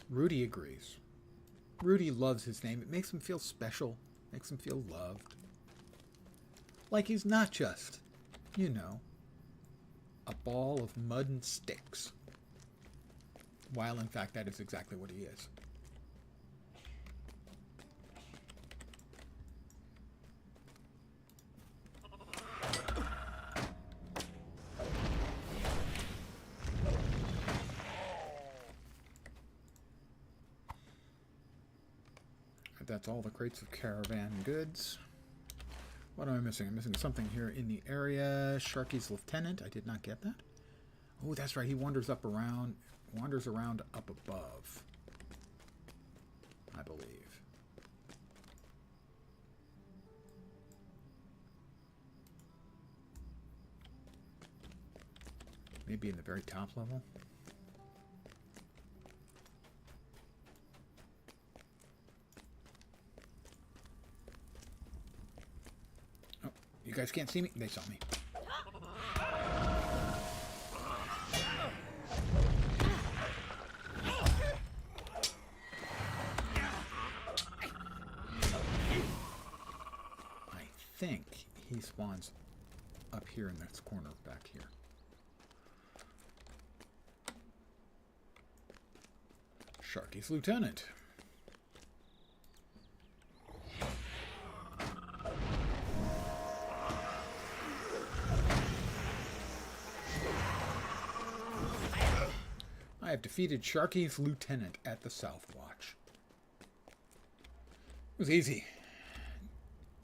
Rudy agrees. Rudy loves his name. It makes him feel special, makes him feel loved. Like he's not just, you know, a ball of mud and sticks. While in fact that is exactly what he is. That's all the crates of caravan goods. What am I missing? I'm missing something here in the area. Sharky's lieutenant. I did not get that. Oh, that's right. He wanders around up above, I believe. Maybe in the very top level. You guys can't see me? They saw me. I think he spawns up here in this corner back here. Sharky's lieutenant. I have defeated Sharky's lieutenant at the South Watch. It was easy.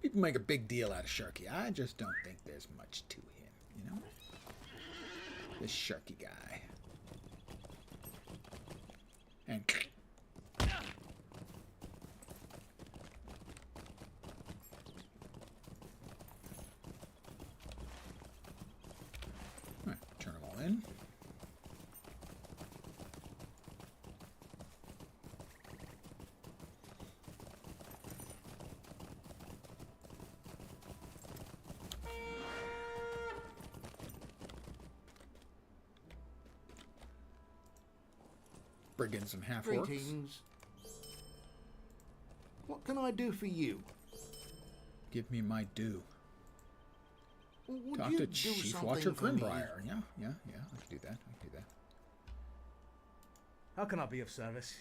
People make a big deal out of Sharky. I just don't think there's much to him, you know? This Sharky guy. And... Alright, turn them all in. Bring in some half-orcs. Greetings. What can I do for you? Give me my due. Would Talk you to do Chief something Watcher for me? Grimbriar. Yeah, I can do that. I can do that. How can I be of service?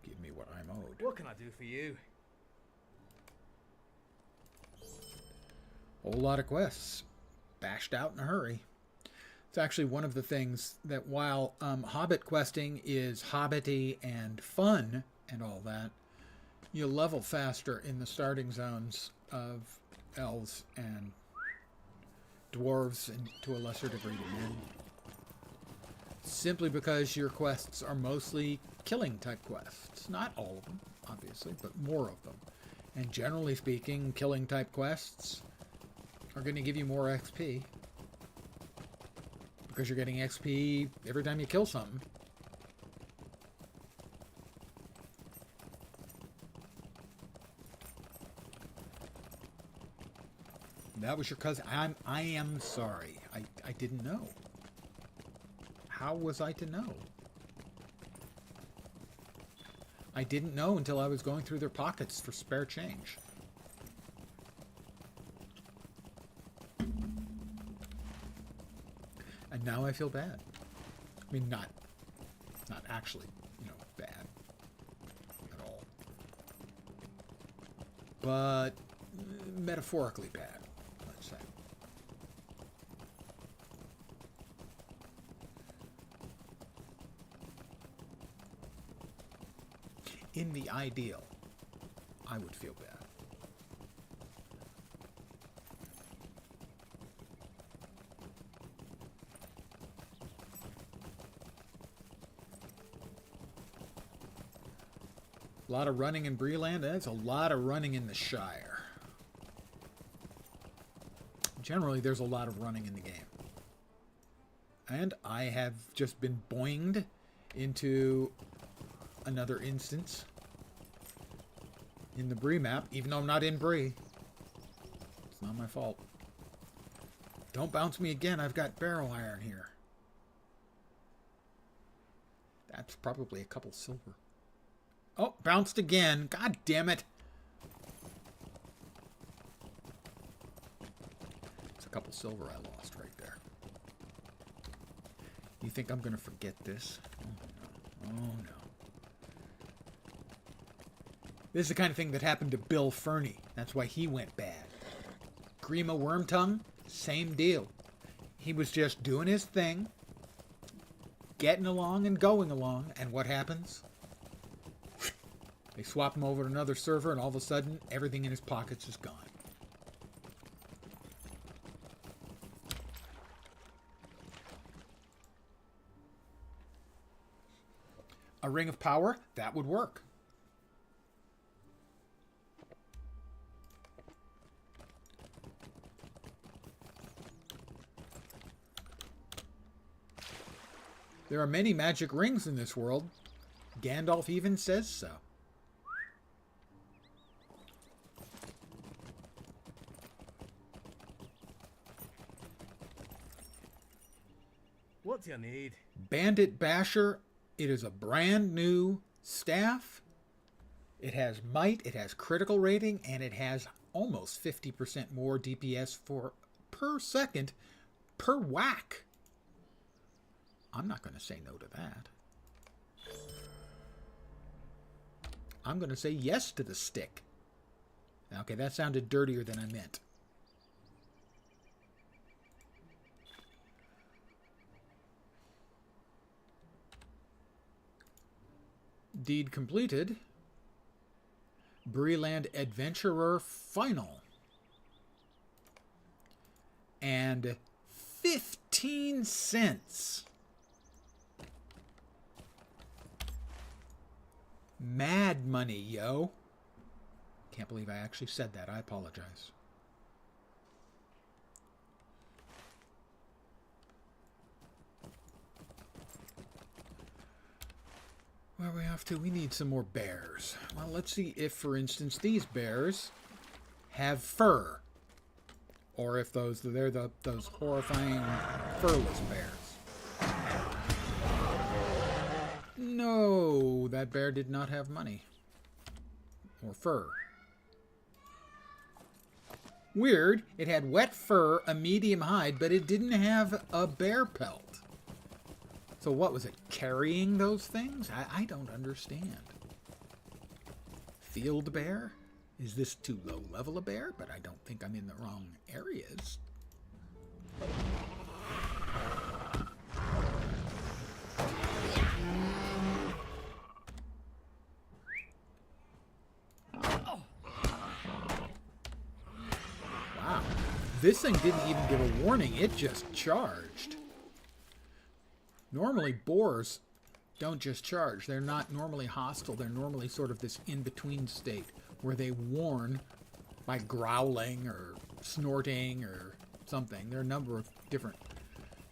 Give me what I'm owed. What can I do for you? Whole lot of quests. Bashed out in a hurry. It's actually one of the things that while Hobbit questing is hobbity and fun and all that, you level faster in the starting zones of elves and dwarves and to a lesser degree to men. Simply because your quests are mostly killing type quests. Not all of them, obviously, but more of them. And generally speaking, killing type quests are going to give you more XP. Because you're getting XP every time you kill something. That was your cousin. I am sorry. I didn't know. How was I to know? I didn't know until I was going through their pockets for spare change. And now I feel bad. I mean, not actually, bad at all. But metaphorically bad, let's say. In the ideal, I would feel bad. A lot of running in Breland. That's a lot of running in the Shire. Generally, there's a lot of running in the game. And I have just been boinged into another instance in the Bree map, even though I'm not in Bree. It's not my fault. Don't bounce me again. I've got barrel iron here. That's probably a couple silver. Oh, bounced again. God damn it. It's a couple silver I lost right there. You think I'm going to forget this? Oh, no. Oh, no. This is the kind of thing that happened to Bill Fernie. That's why he went bad. Grima Wormtongue, same deal. He was just doing his thing, getting along and going along, and what happens? They swap him over to another server, and all of a sudden, everything in his pockets is gone. A ring of power, that would work. There are many magic rings in this world. Gandalf even says so. What do you need? Bandit Basher, it is a brand new staff. It has might, it has critical rating, and it has almost 50% more DPS per second per whack. I'm not going to say no to that. I'm going to say yes to the stick. Okay, that sounded dirtier than I meant. Deed completed. Breland Adventurer Final. And 15 cents. Mad money, yo. Can't believe I actually said that. I apologize. Where are we off to? We need some more bears. Well, let's see if, for instance, these bears have fur. Or if those horrifying furless bears. No, that bear did not have money. Or fur. Weird. It had wet fur, a medium hide, but it didn't have a bear pelt. So what was it? Carrying those things? I don't understand. Field bear? Is this too low level a bear? But I don't think I'm in the wrong areas. Wow. This thing didn't even give a warning. It just charged. Normally, boars don't just charge. They're not normally hostile. They're normally sort of this in-between state where they warn by growling or snorting or something. There are a number of different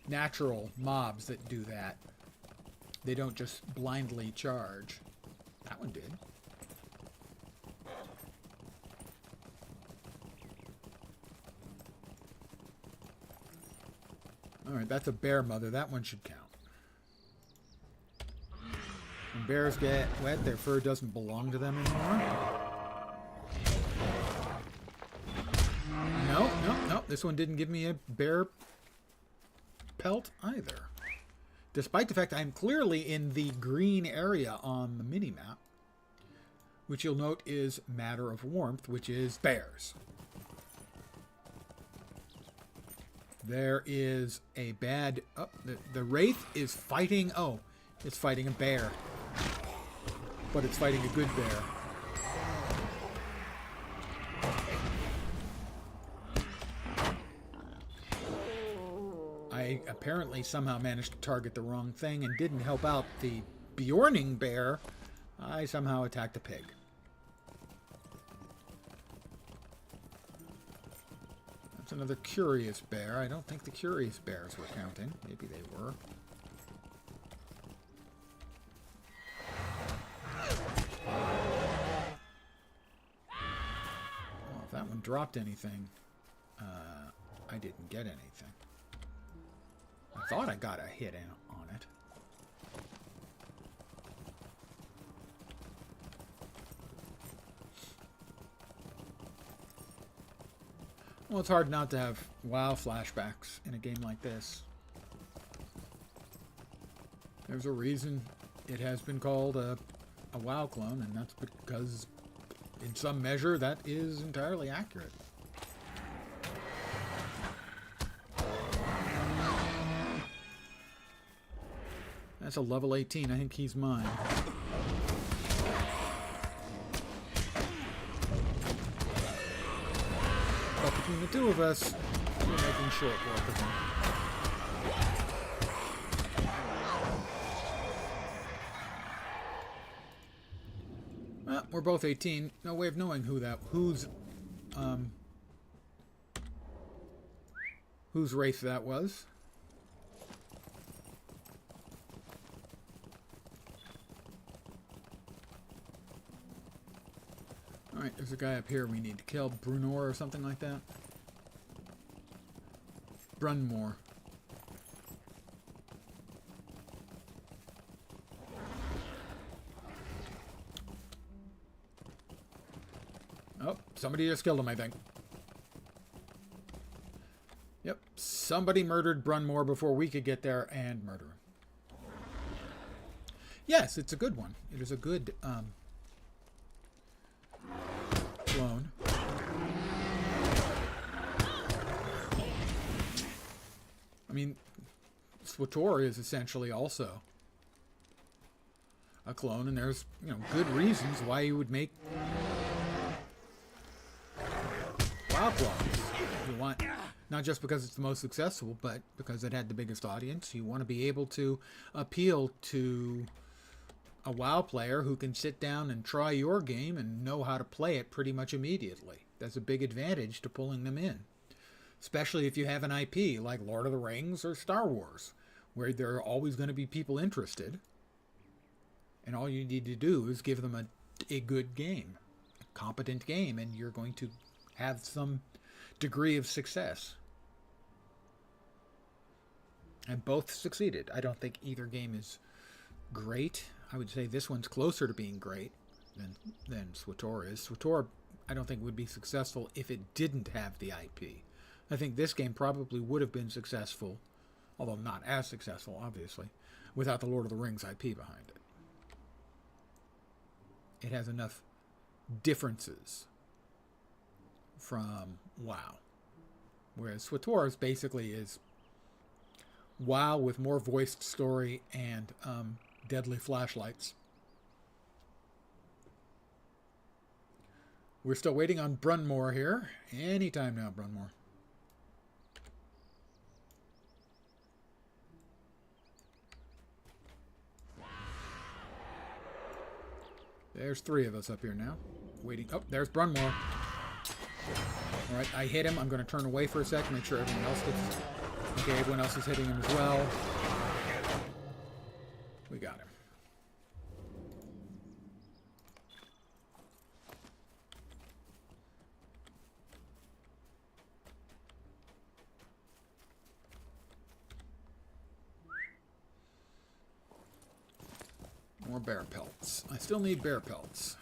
natural mobs that do that. They don't just blindly charge. That one did. Alright, that's a bear mother. That one should count. When bears get wet, their fur doesn't belong to them anymore. No. This one didn't give me a bear pelt either. Despite the fact I'm clearly in the green area on the mini-map, which you'll note is matter of warmth, which is bears. There is a bad... Oh, the Wraith is fighting... Oh, it's fighting a bear. But it's fighting a good bear. I apparently somehow managed to target the wrong thing and didn't help out the Bjorning bear. I somehow attacked a pig. That's another curious bear. I don't think the curious bears were counting. Maybe they were. Well, if that one dropped anything, I didn't get anything. I thought I got a hit on it. Well, it's hard not to have WoW flashbacks in a game like this. There's a reason it has been called a WoW clone, and that's because, in some measure, that is entirely accurate. That's a level 18. I think he's mine. But between the two of us, we're making short work of him. Well, we're both 18. No way of knowing whose Wraith that was. Alright, there's a guy up here we need to kill. Brunor or something like that. Brunmore. Oh, somebody just killed him, I think. Yep, somebody murdered Brunmore before we could get there and murder him. Yes, it's a good one. It is a good, clone. I mean, SWTOR is essentially also a clone, and there's, good reasons why you would make WoW clones. You want, not just because it's the most successful, but because it had the biggest audience. You want to be able to appeal to a WoW player who can sit down and try your game and know how to play it pretty much immediately. That's a big advantage to pulling them in. Especially if you have an IP like Lord of the Rings or Star Wars, where there are always going to be people interested. And all you need to do is give them a good game, a competent game, and you're going to have some degree of success. And both succeeded. I don't think either game is great. I would say this one's closer to being great than SWTOR is. SWTOR I don't think it would be successful if it didn't have the IP. I think this game probably would have been successful, although not as successful, obviously, without the Lord of the Rings IP behind it. It has enough differences from WoW. Whereas SWTOR's basically is WoW with more voiced story and deadly flashlights. We're still waiting on Brunmore here. Anytime now, Brunmore. There's 3 of us up here now. Waiting. Oh, there's Brunmore. Alright, I hit him. I'm going to turn away for a second, make sure everyone else gets... Okay, everyone else is hitting him as well. We got him. More bear pelts. I still need bear pelts.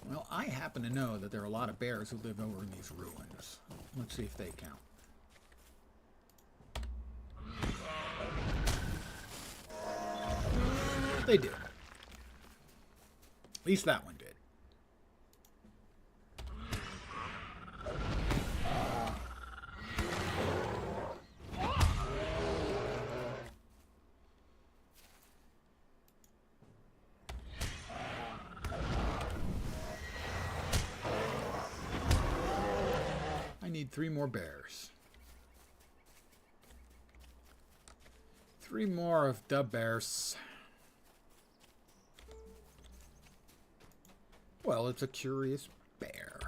Well, I happen to know that there are a lot of bears who live over in these ruins. Let's see if they count. They did. At least that one did. Need 3 more bears. 3 more of the bears. Well, it's a curious bear.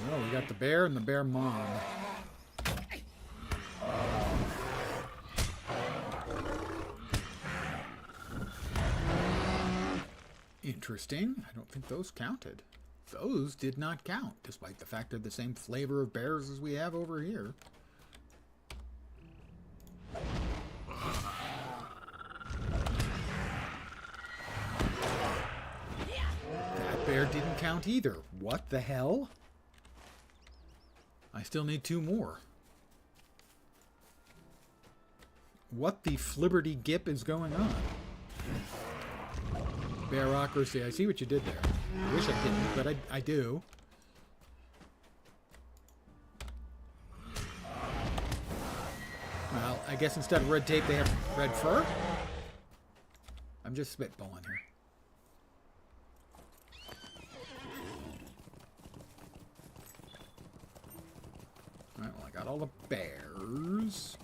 Well, we got the bear and the bear mom. Interesting. I don't think those counted. Those did not count, despite the fact they're the same flavor of bears as we have over here. That bear didn't count either. What the hell? I still need 2 more. What the flibberty gip is going on? Bearocracy. I see what you did there. I wish I didn't, but I do. Well, I guess instead of red tape, they have red fur? I'm just spitballing here. Alright, well, I got all the bears.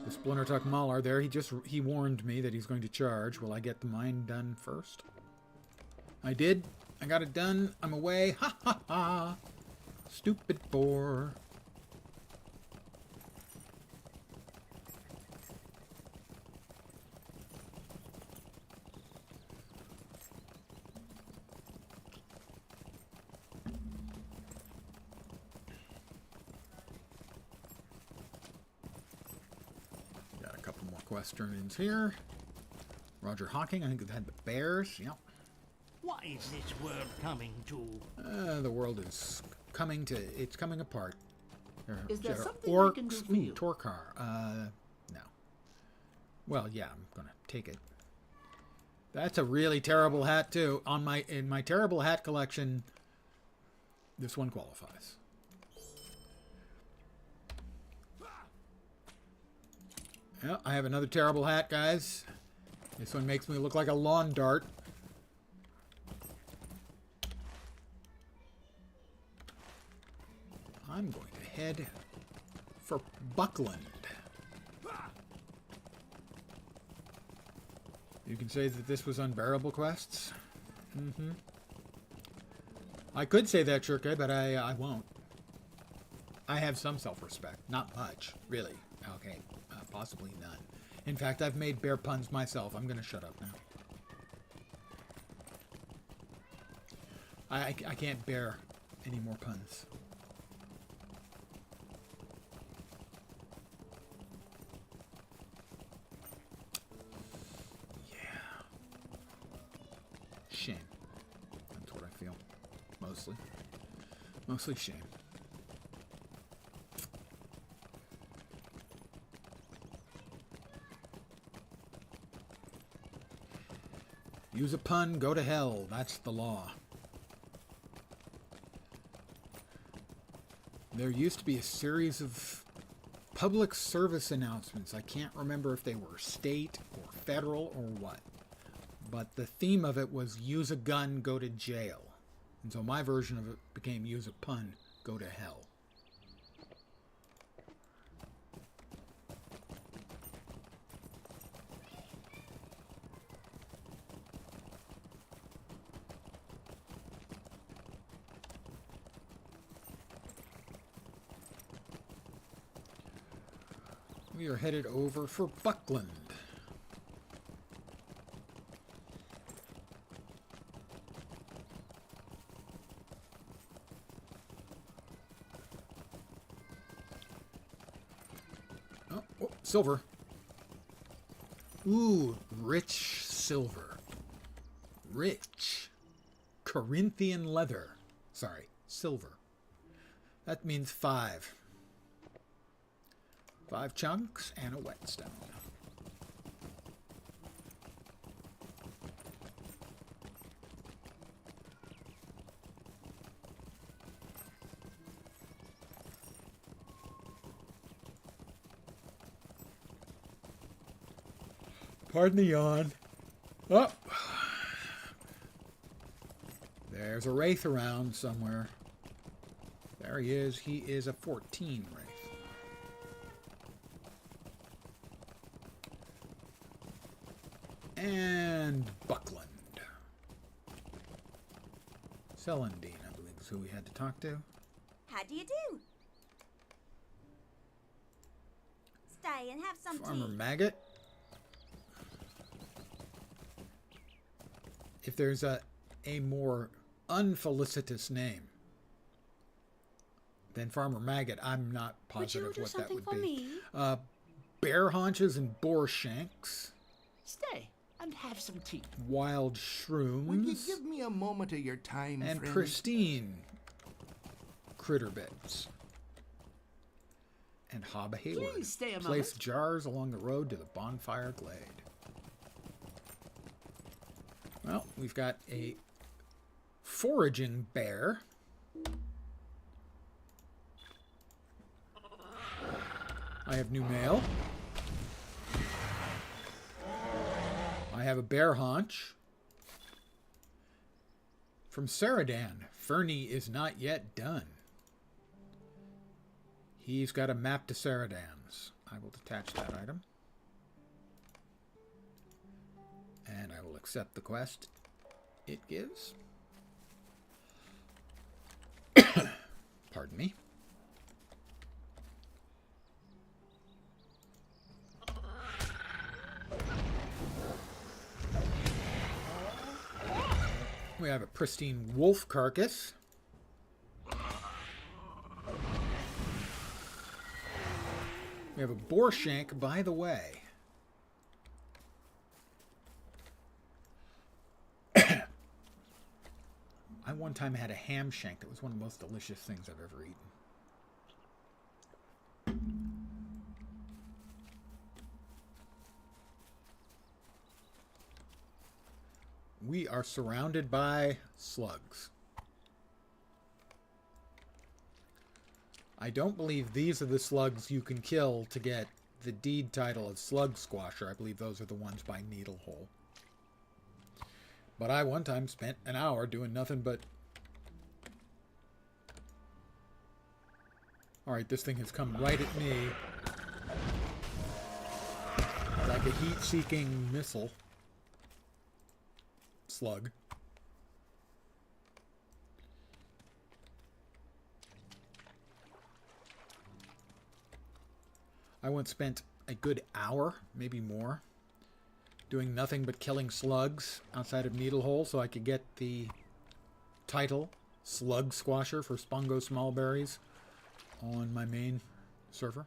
The Splintertuck Mauler there, he warned me that he's going to charge. Will I get the mine done first? I did. I got it done. I'm away. Ha ha ha. Stupid boar. Quest turn-ins here. Roger Hawking, I think it had the bears. Yep. What is this world coming to? The world is coming to... It's coming apart. Is there something orcs, I can do for you? Torkar. No. Well, yeah, I'm gonna take it. That's a really terrible hat, too. In my terrible hat collection, this one qualifies. Yeah, I have another terrible hat, guys. This one makes me look like a lawn dart. I'm going to head for Buckland. You can say that this was unbearable quests. I could say that, Shirke, but I won't. I have some self-respect. Not much, really. Okay, possibly none. In fact, I've made bear puns myself. I'm going to shut up now. I can't bear any more puns. Yeah. Shame. That's what I feel. Mostly. Mostly shame. Use a pun, go to hell. That's the law. There used to be a series of public service announcements. I can't remember if they were state or federal or what. But the theme of it was use a gun, go to jail. And so my version of it became use a pun, go to hell. We are headed over for Buckland. Oh, silver. Ooh, rich silver. Rich. Corinthian leather. Sorry, silver. That means 5. 5 chunks and a whetstone. Pardon the yawn. Oh! There's a Wraith around somewhere. There he is. He is a 14 Wraith. And Buckland. Celandine, I believe, is who we had to talk to. How do you do? Stay and have some Farmer tea. Maggot. If there's a more unfelicitous name than Farmer Maggot, I'm not positive Would you do what that something would for be. me? Bear haunches and boar shanks. Stay and have some tea. Wild shrooms. Will you give me a moment of your time, and friend? pristine critter bits. And Hob Hayward. Please stay a Place moment. jars along the road to the bonfire glade. Well, we've got a foraging bear. I have new mail. I have a bear haunch. From Saradan, Fernie is not yet done. He's got a map to Saradan's. I will detach that item. And I will accept the quest it gives. Pardon me. We have a pristine wolf carcass. We have a boar shank, by the way. I one time had a ham shank that was one of the most delicious things I've ever eaten. We are surrounded by slugs. I don't believe these are the slugs you can kill to get the deed title of Slug Squasher. I believe those are the ones by Needlehole. But I one time spent an hour doing nothing but... Alright, this thing has come right at me. Like a heat-seeking missile. Slug. I once spent a good hour, maybe more, doing nothing but killing slugs outside of Needlehole so I could get the title, Slug Squasher for Spungo Smallberries, on my main server.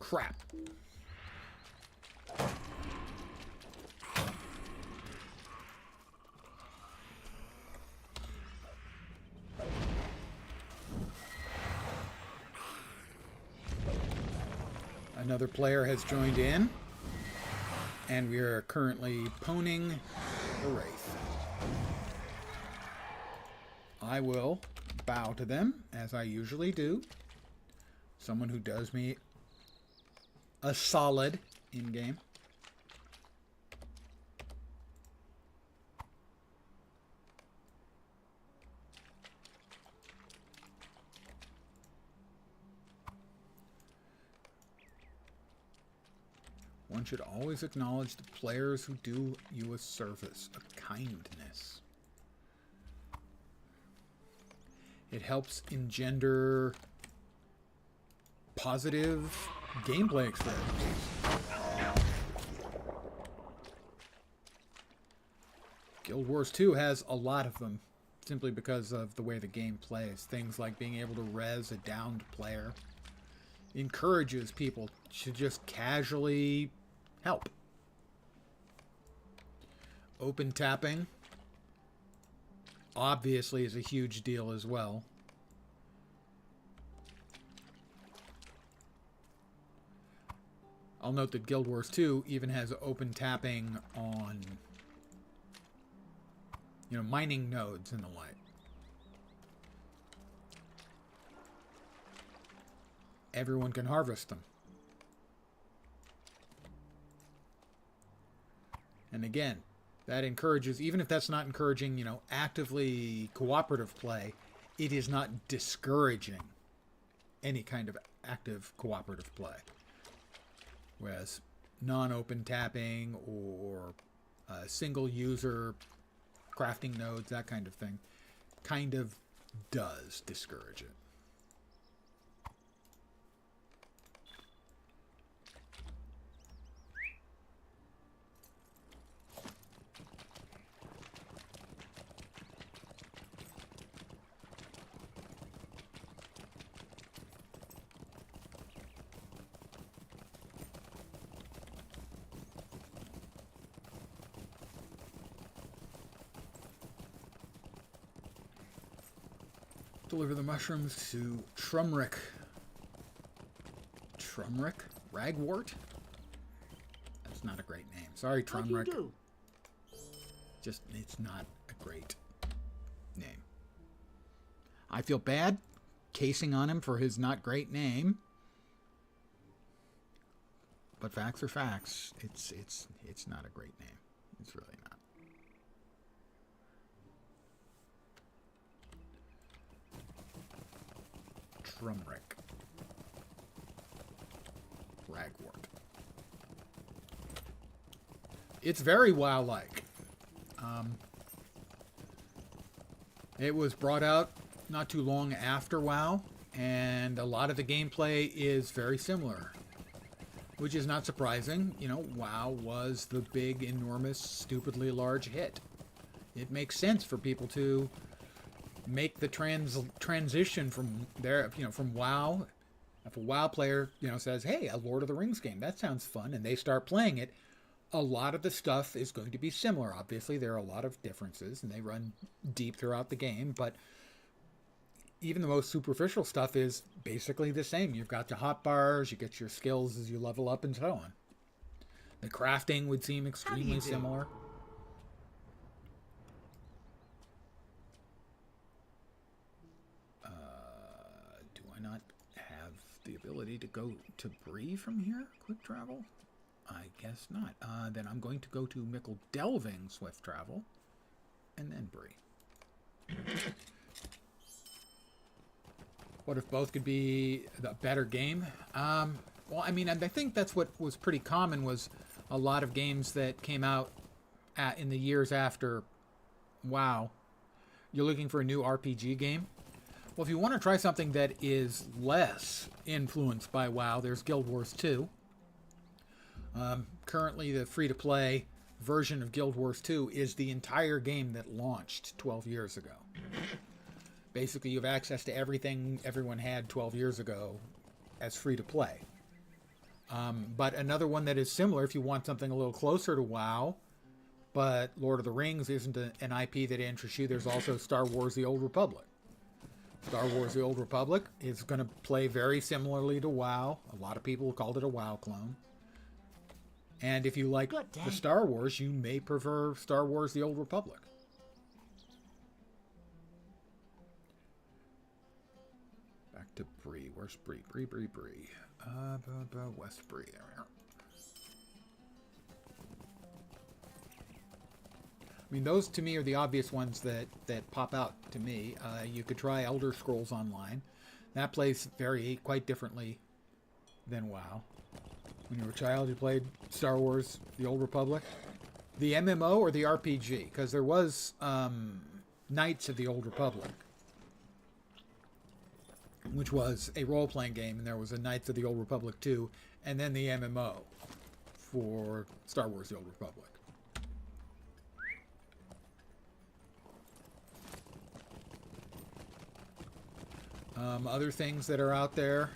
Crap. Another player has joined in, and we are currently poning the Wraith. I will bow to them, as I usually do. Someone who does me a solid in-game. One should always acknowledge the players who do you a service, a kindness. It helps engender positive gameplay experiences. Guild Wars 2 has a lot of them, simply because of the way the game plays. Things like being able to res a downed player encourages people to just casually help. Open tapping obviously is a huge deal as well. I'll note that Guild Wars 2 even has open tapping on, mining nodes and the like. Everyone can harvest them. And again, that encourages, even if that's not encouraging, actively cooperative play, it is not discouraging any kind of active cooperative play. Whereas non-open tapping or single user crafting nodes, that kind of thing, kind of does discourage it. Deliver the mushrooms to Trumrick. Trumrick? Ragwort? That's not a great name. Sorry, How do you Trumrick. do? Just, it's not a great name. I feel bad casing on him for his not great name. But facts are facts. It's not a great name. It's really not. Trumrick. Ragwort. It's very WoW-like. It was brought out not too long after WoW, and a lot of the gameplay is very similar. Which is not surprising. WoW was the big, enormous, stupidly large hit. It makes sense for people to make the transition from there, from WoW. If a WoW player, says, hey, a Lord of the Rings game, that sounds fun, and they start playing it, a lot of the stuff is going to be similar. Obviously, there are a lot of differences, and they run deep throughout the game, but even the most superficial stuff is basically the same. You've got your hotbars, you get your skills as you level up, and so on. The crafting would seem extremely similar. Do I not have the ability to go to Bree from here? Quick travel? I guess not. Then I'm going to go to Mickle Delving Swift Travel, and then Bree. What if both could be a better game? Well, I mean, I think that's what was pretty common was a lot of games that came out in the years after WoW. You're looking for a new RPG game. Well, if you want to try something that is less influenced by WoW, there's Guild Wars 2. Currently, the free-to-play version of Guild Wars 2 is the entire game that launched 12 years ago. Basically, you have access to everything everyone had 12 years ago as free-to-play. But another one that is similar, if you want something a little closer to WoW, but Lord of the Rings isn't an IP that interests you, there's also Star Wars The Old Republic. Star Wars The Old Republic is going to play very similarly to WoW. A lot of people called it a WoW clone. And if you like the Star Wars, you may prefer Star Wars The Old Republic. Back to Bree. Where's Bree? Bree. West Bree. There we are. I mean, those to me are the obvious ones that pop out to me. You could try Elder Scrolls Online. That plays quite differently than WoW. When you were a child, you played Star Wars The Old Republic. The MMO or the RPG? Because there was Knights of the Old Republic, which was a role-playing game, and there was a Knights of the Old Republic 2, and then the MMO for Star Wars The Old Republic. Other things that are out there,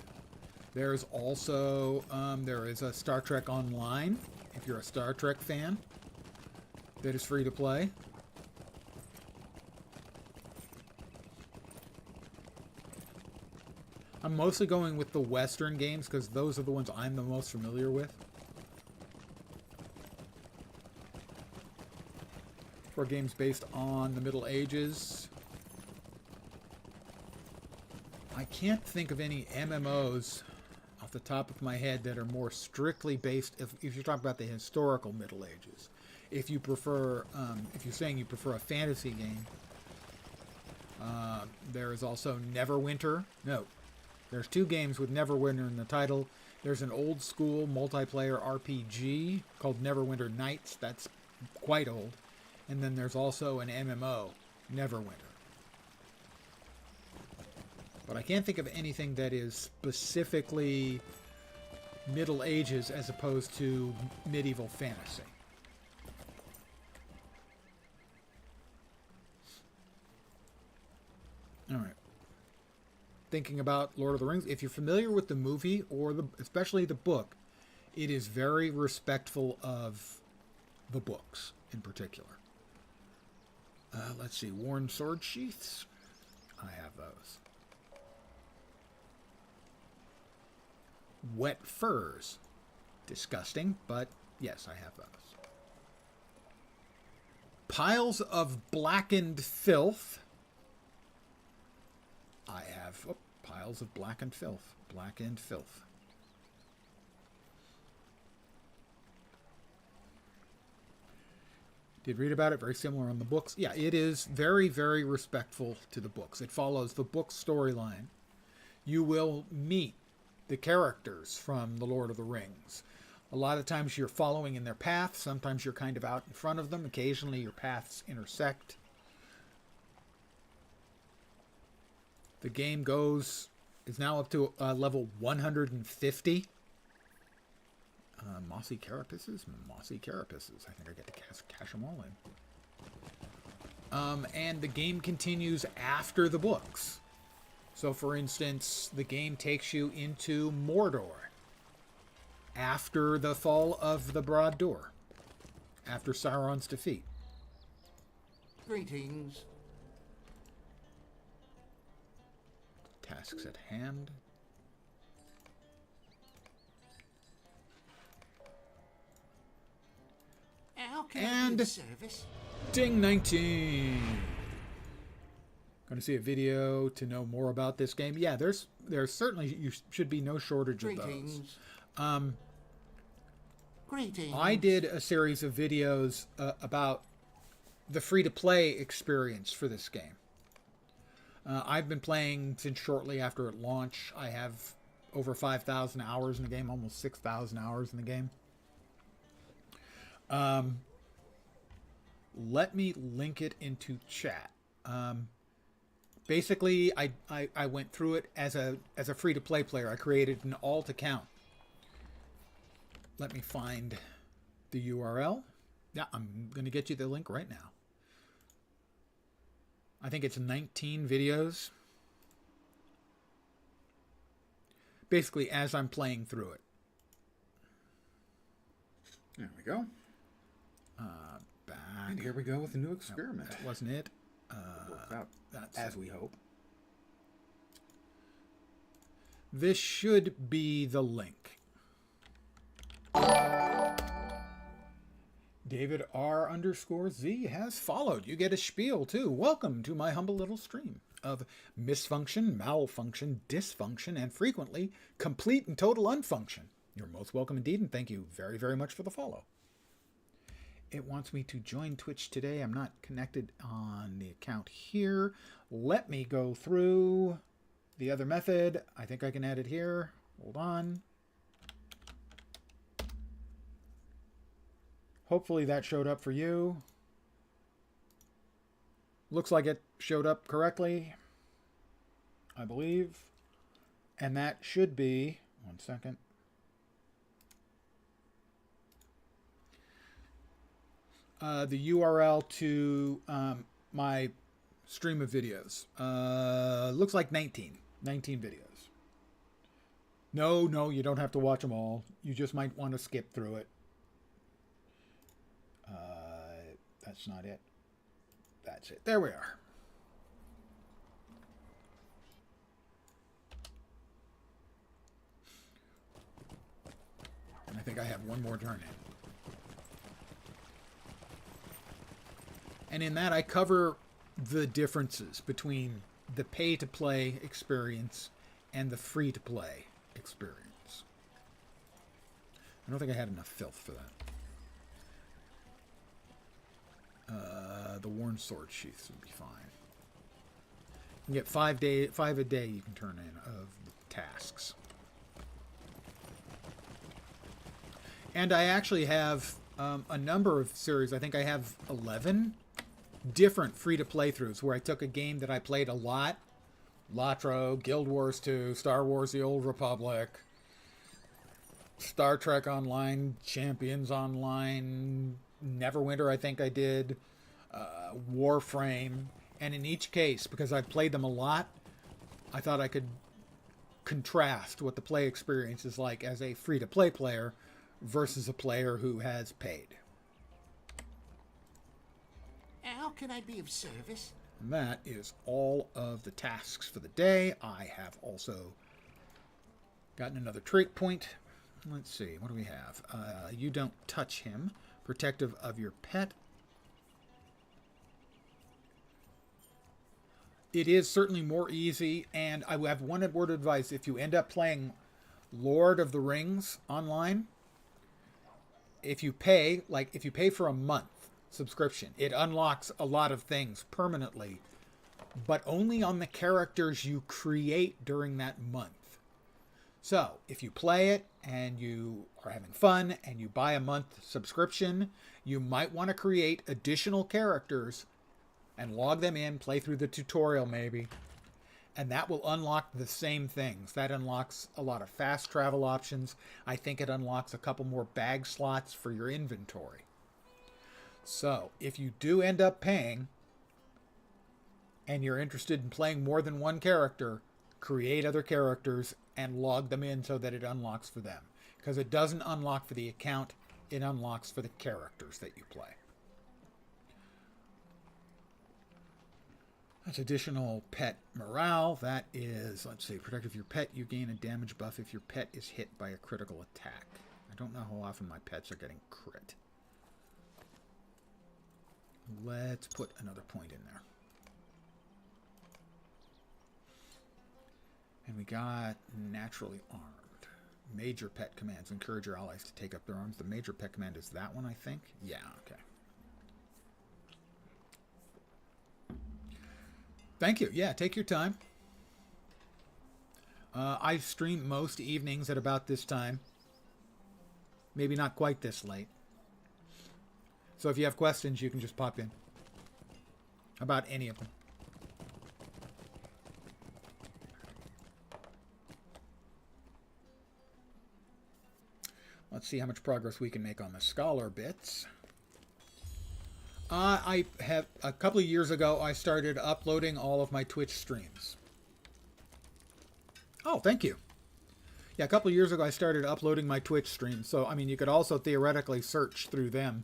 there's also, there is a Star Trek Online, if you're a Star Trek fan, that is free to play. I'm mostly going with the Western games because those are the ones I'm the most familiar with. For games based on the Middle Ages, I can't think of any MMOs off the top of my head that are more strictly based, if you're talking about the historical Middle Ages. If you prefer, if you're saying you prefer a fantasy game, there is also Neverwinter. No, there's 2 games with Neverwinter in the title. There's an old school multiplayer RPG called Neverwinter Nights. That's quite old. And then there's also an MMO, Neverwinter. But I can't think of anything that is specifically Middle Ages as opposed to medieval fantasy. All right. Thinking about Lord of the Rings, if you're familiar with the movie or especially the book, it is very respectful of the books in particular. Let's see, worn sword sheaths. I have those. Wet furs. Disgusting, but yes, I have those. Piles of blackened filth. I have piles of blackened filth. Blackened filth. Did read about it. Very similar on the books. Yeah, it is very, very respectful to the books. It follows the book storyline. You will meet the characters from The Lord of the Rings. A lot of times you're following in their path. Sometimes you're kind of out in front of them. Occasionally your paths intersect. The game is now up to level 150. Mossy carapaces? Mossy carapaces. I think I get to cash them all in. And the game continues after the books. So, for instance, the game takes you into Mordor after the fall of the Broad Door, after Sauron's defeat. Greetings. Tasks at hand. How can I be of service? Ding 19. Going to see a video to know more about this game. Yeah, there's certainly should be no shortage of those. Greetings. I did a series of videos about the free-to-play experience for this game. I've been playing since shortly after it launched. I have over 5,000 hours in the game, almost 6,000 hours in the game. Let me link it into chat. Basically, I went through it as a free-to-play player. I created an alt account. Let me find the URL. Yeah, I'm going to get you the link right now. I think it's 19 videos. Basically, as I'm playing through it. There we go. Back. And here we go with a new experiment. That wasn't it. Worked out That's as it. we hope. This should be the link. David R_Z has followed. You get a spiel too. Welcome to my humble little stream of misfunction, malfunction, dysfunction, and frequently complete and total unfunction. You're most welcome indeed, and thank you very, very much for the follow. It wants me to join Twitch today. I'm not connected on the account here. Let me go through the other method. I think I can add it here. Hold on. Hopefully that showed up for you. Looks like it showed up correctly, I believe. And that should be, one second. The URL to my stream of videos. Looks like 19 videos. No, you don't have to watch them all. You just might want to skip through it. That's not it. That's it. There we are. And I think I have one more turn in. And in that, I cover the differences between the pay-to-play experience and the free-to-play experience. I don't think I had enough filth for that. The worn sword sheaths would be fine. You can get 5 a day you can turn in of the tasks. And I actually have a number of series. I think I have 11 different free-to-play throughs where I took a game that I played a lot. LotRO, Guild Wars 2, Star Wars The Old Republic, Star Trek Online, Champions Online, Neverwinter I think I did, Warframe. And in each case, because I played them a lot, I thought I could contrast what the play experience is like as a free-to-play player versus a player who has paid. How can I be of service? And that is all of the tasks for the day. I have also gotten another trait point. Let's see, what do we have? You don't touch him. Protective of your pet. It is certainly more easy, and I have one word of advice. If you end up playing Lord of the Rings online, if you pay for a month subscription, it unlocks a lot of things permanently, but only on the characters you create during that month. So if you play it and you are having fun and you buy a month subscription, you might want to create additional characters and log them in, play through the tutorial maybe, and that will unlock the same things. That unlocks a lot of fast travel options. I think it unlocks a couple more bag slots for your inventory. So if you do end up paying and you're interested in playing more than one character, create other characters and log them in so that it unlocks for them. Because it doesn't unlock for the account, it unlocks for the characters that you play. That's additional pet morale. That is, let's see, protective of your pet. You gain a damage buff if your pet is hit by a critical attack. I don't know how often my pets are getting crit. Let's put another point in there. And we got naturally armed. Major pet commands. Encourage your allies to take up their arms. The major pet command is that one, I think. Yeah, okay. Thank you. Yeah, take your time. I stream most evenings at about this time. Maybe not quite this late. So if you have questions, you can just pop in about any of them. Let's see how much progress we can make on the scholar bits. I have, a couple of years ago, I started uploading all of my Twitch streams. Oh, thank you. Yeah, a couple of years ago, I started uploading my Twitch streams. So, I mean, you could also theoretically search through them.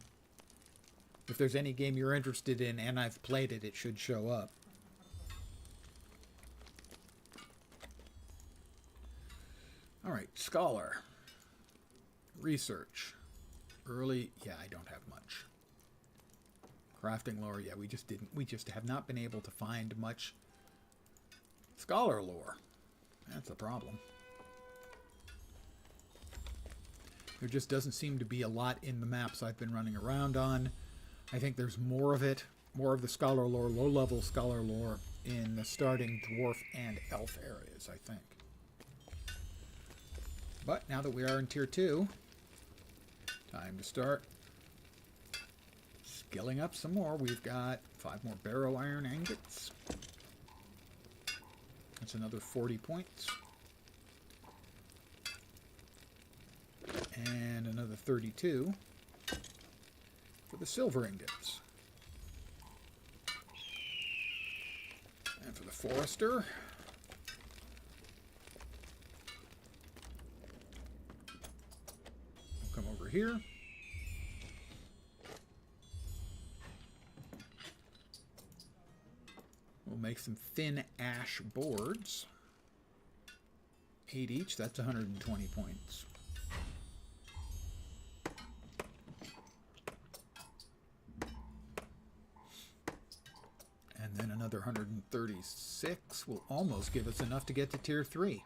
If there's any game you're interested in and I've played it, it should show up. All right, scholar. Research. Early, yeah, I don't have much. Crafting lore, yeah, we just have not been able to find much scholar lore. That's the problem. There just doesn't seem to be a lot in the maps I've been running around on. I think there's more of it, more of the scholar lore, low-level scholar lore in the starting dwarf and elf areas, I think. But now that we are in tier 2, time to start skilling up some more. We've got 5 more barrow iron ingots. That's another 40 points. And another 32 for the silver ingots. And for the forester, we'll come over here. We'll make some thin ash boards. 8 each, that's 120 points. And then another 136 will almost give us enough to get to tier 3.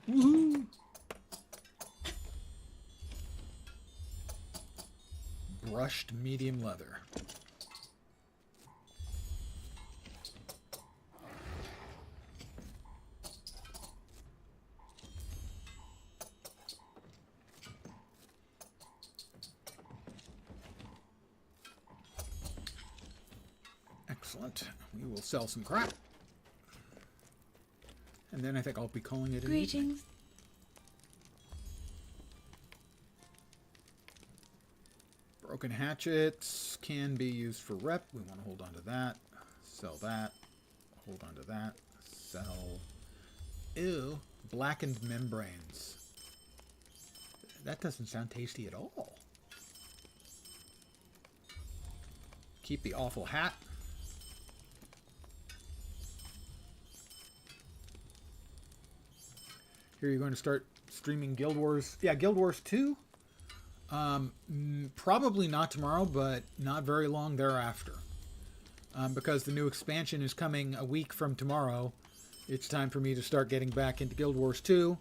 Woohoo! Brushed medium leather. Excellent. We will sell some crap. And then I think I'll be calling it an evening. Greetings. Broken hatchets can be used for rep. We want to hold on to that. Sell that. Hold on to that. Sell. Ew. Blackened membranes. That doesn't sound tasty at all. Keep the awful hat. Here you're going to start streaming Guild Wars. Yeah, Guild Wars 2. Probably not tomorrow, but not very long thereafter. Because the new expansion is coming a week from tomorrow. It's time for me to start getting back into Guild Wars 2.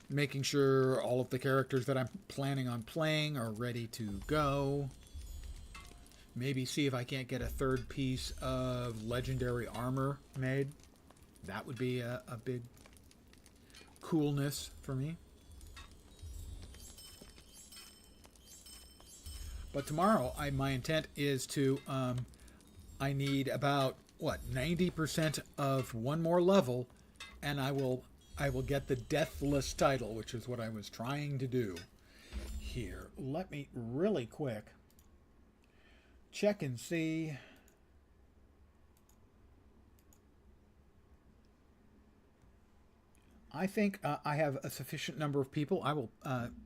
Making sure all of the characters that I'm planning on playing are ready to go. Maybe see if I can't get a third piece of legendary armor made. That would be a big coolness for me. But tomorrow, my intent is to, I need about, 90% of one more level, and I will get the Deathless title, which is what I was trying to do here. Let me really quick check and see. I think I have a sufficient number of people. I will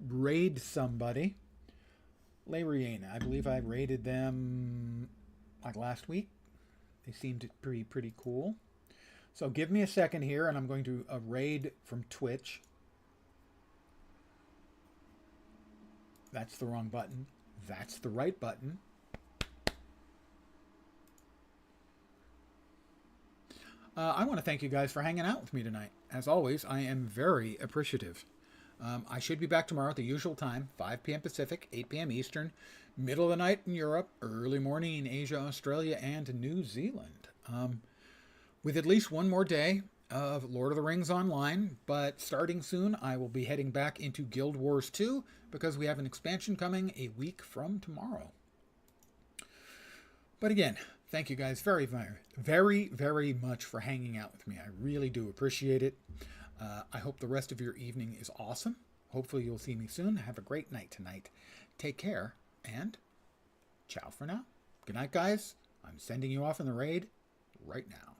raid somebody. Lariana, I believe I raided them like last week. They seemed pretty cool. So give me a second here, and I'm going to raid from Twitch. That's the wrong button. That's the right button. I want to thank you guys for hanging out with me tonight. As always, I am very appreciative. I should be back tomorrow at the usual time, 5 p.m. Pacific, 8 p.m. Eastern, middle of the night in Europe, early morning in Asia, Australia, and New Zealand. With at least one more day of Lord of the Rings Online, but starting soon, I will be heading back into Guild Wars 2 because we have an expansion coming a week from tomorrow. But again, thank you guys very, very, very, very much for hanging out with me. I really do appreciate it. I hope the rest of your evening is awesome. Hopefully you'll see me soon. Have a great night tonight. Take care, and ciao for now. Good night, guys. I'm sending you off in the raid right now.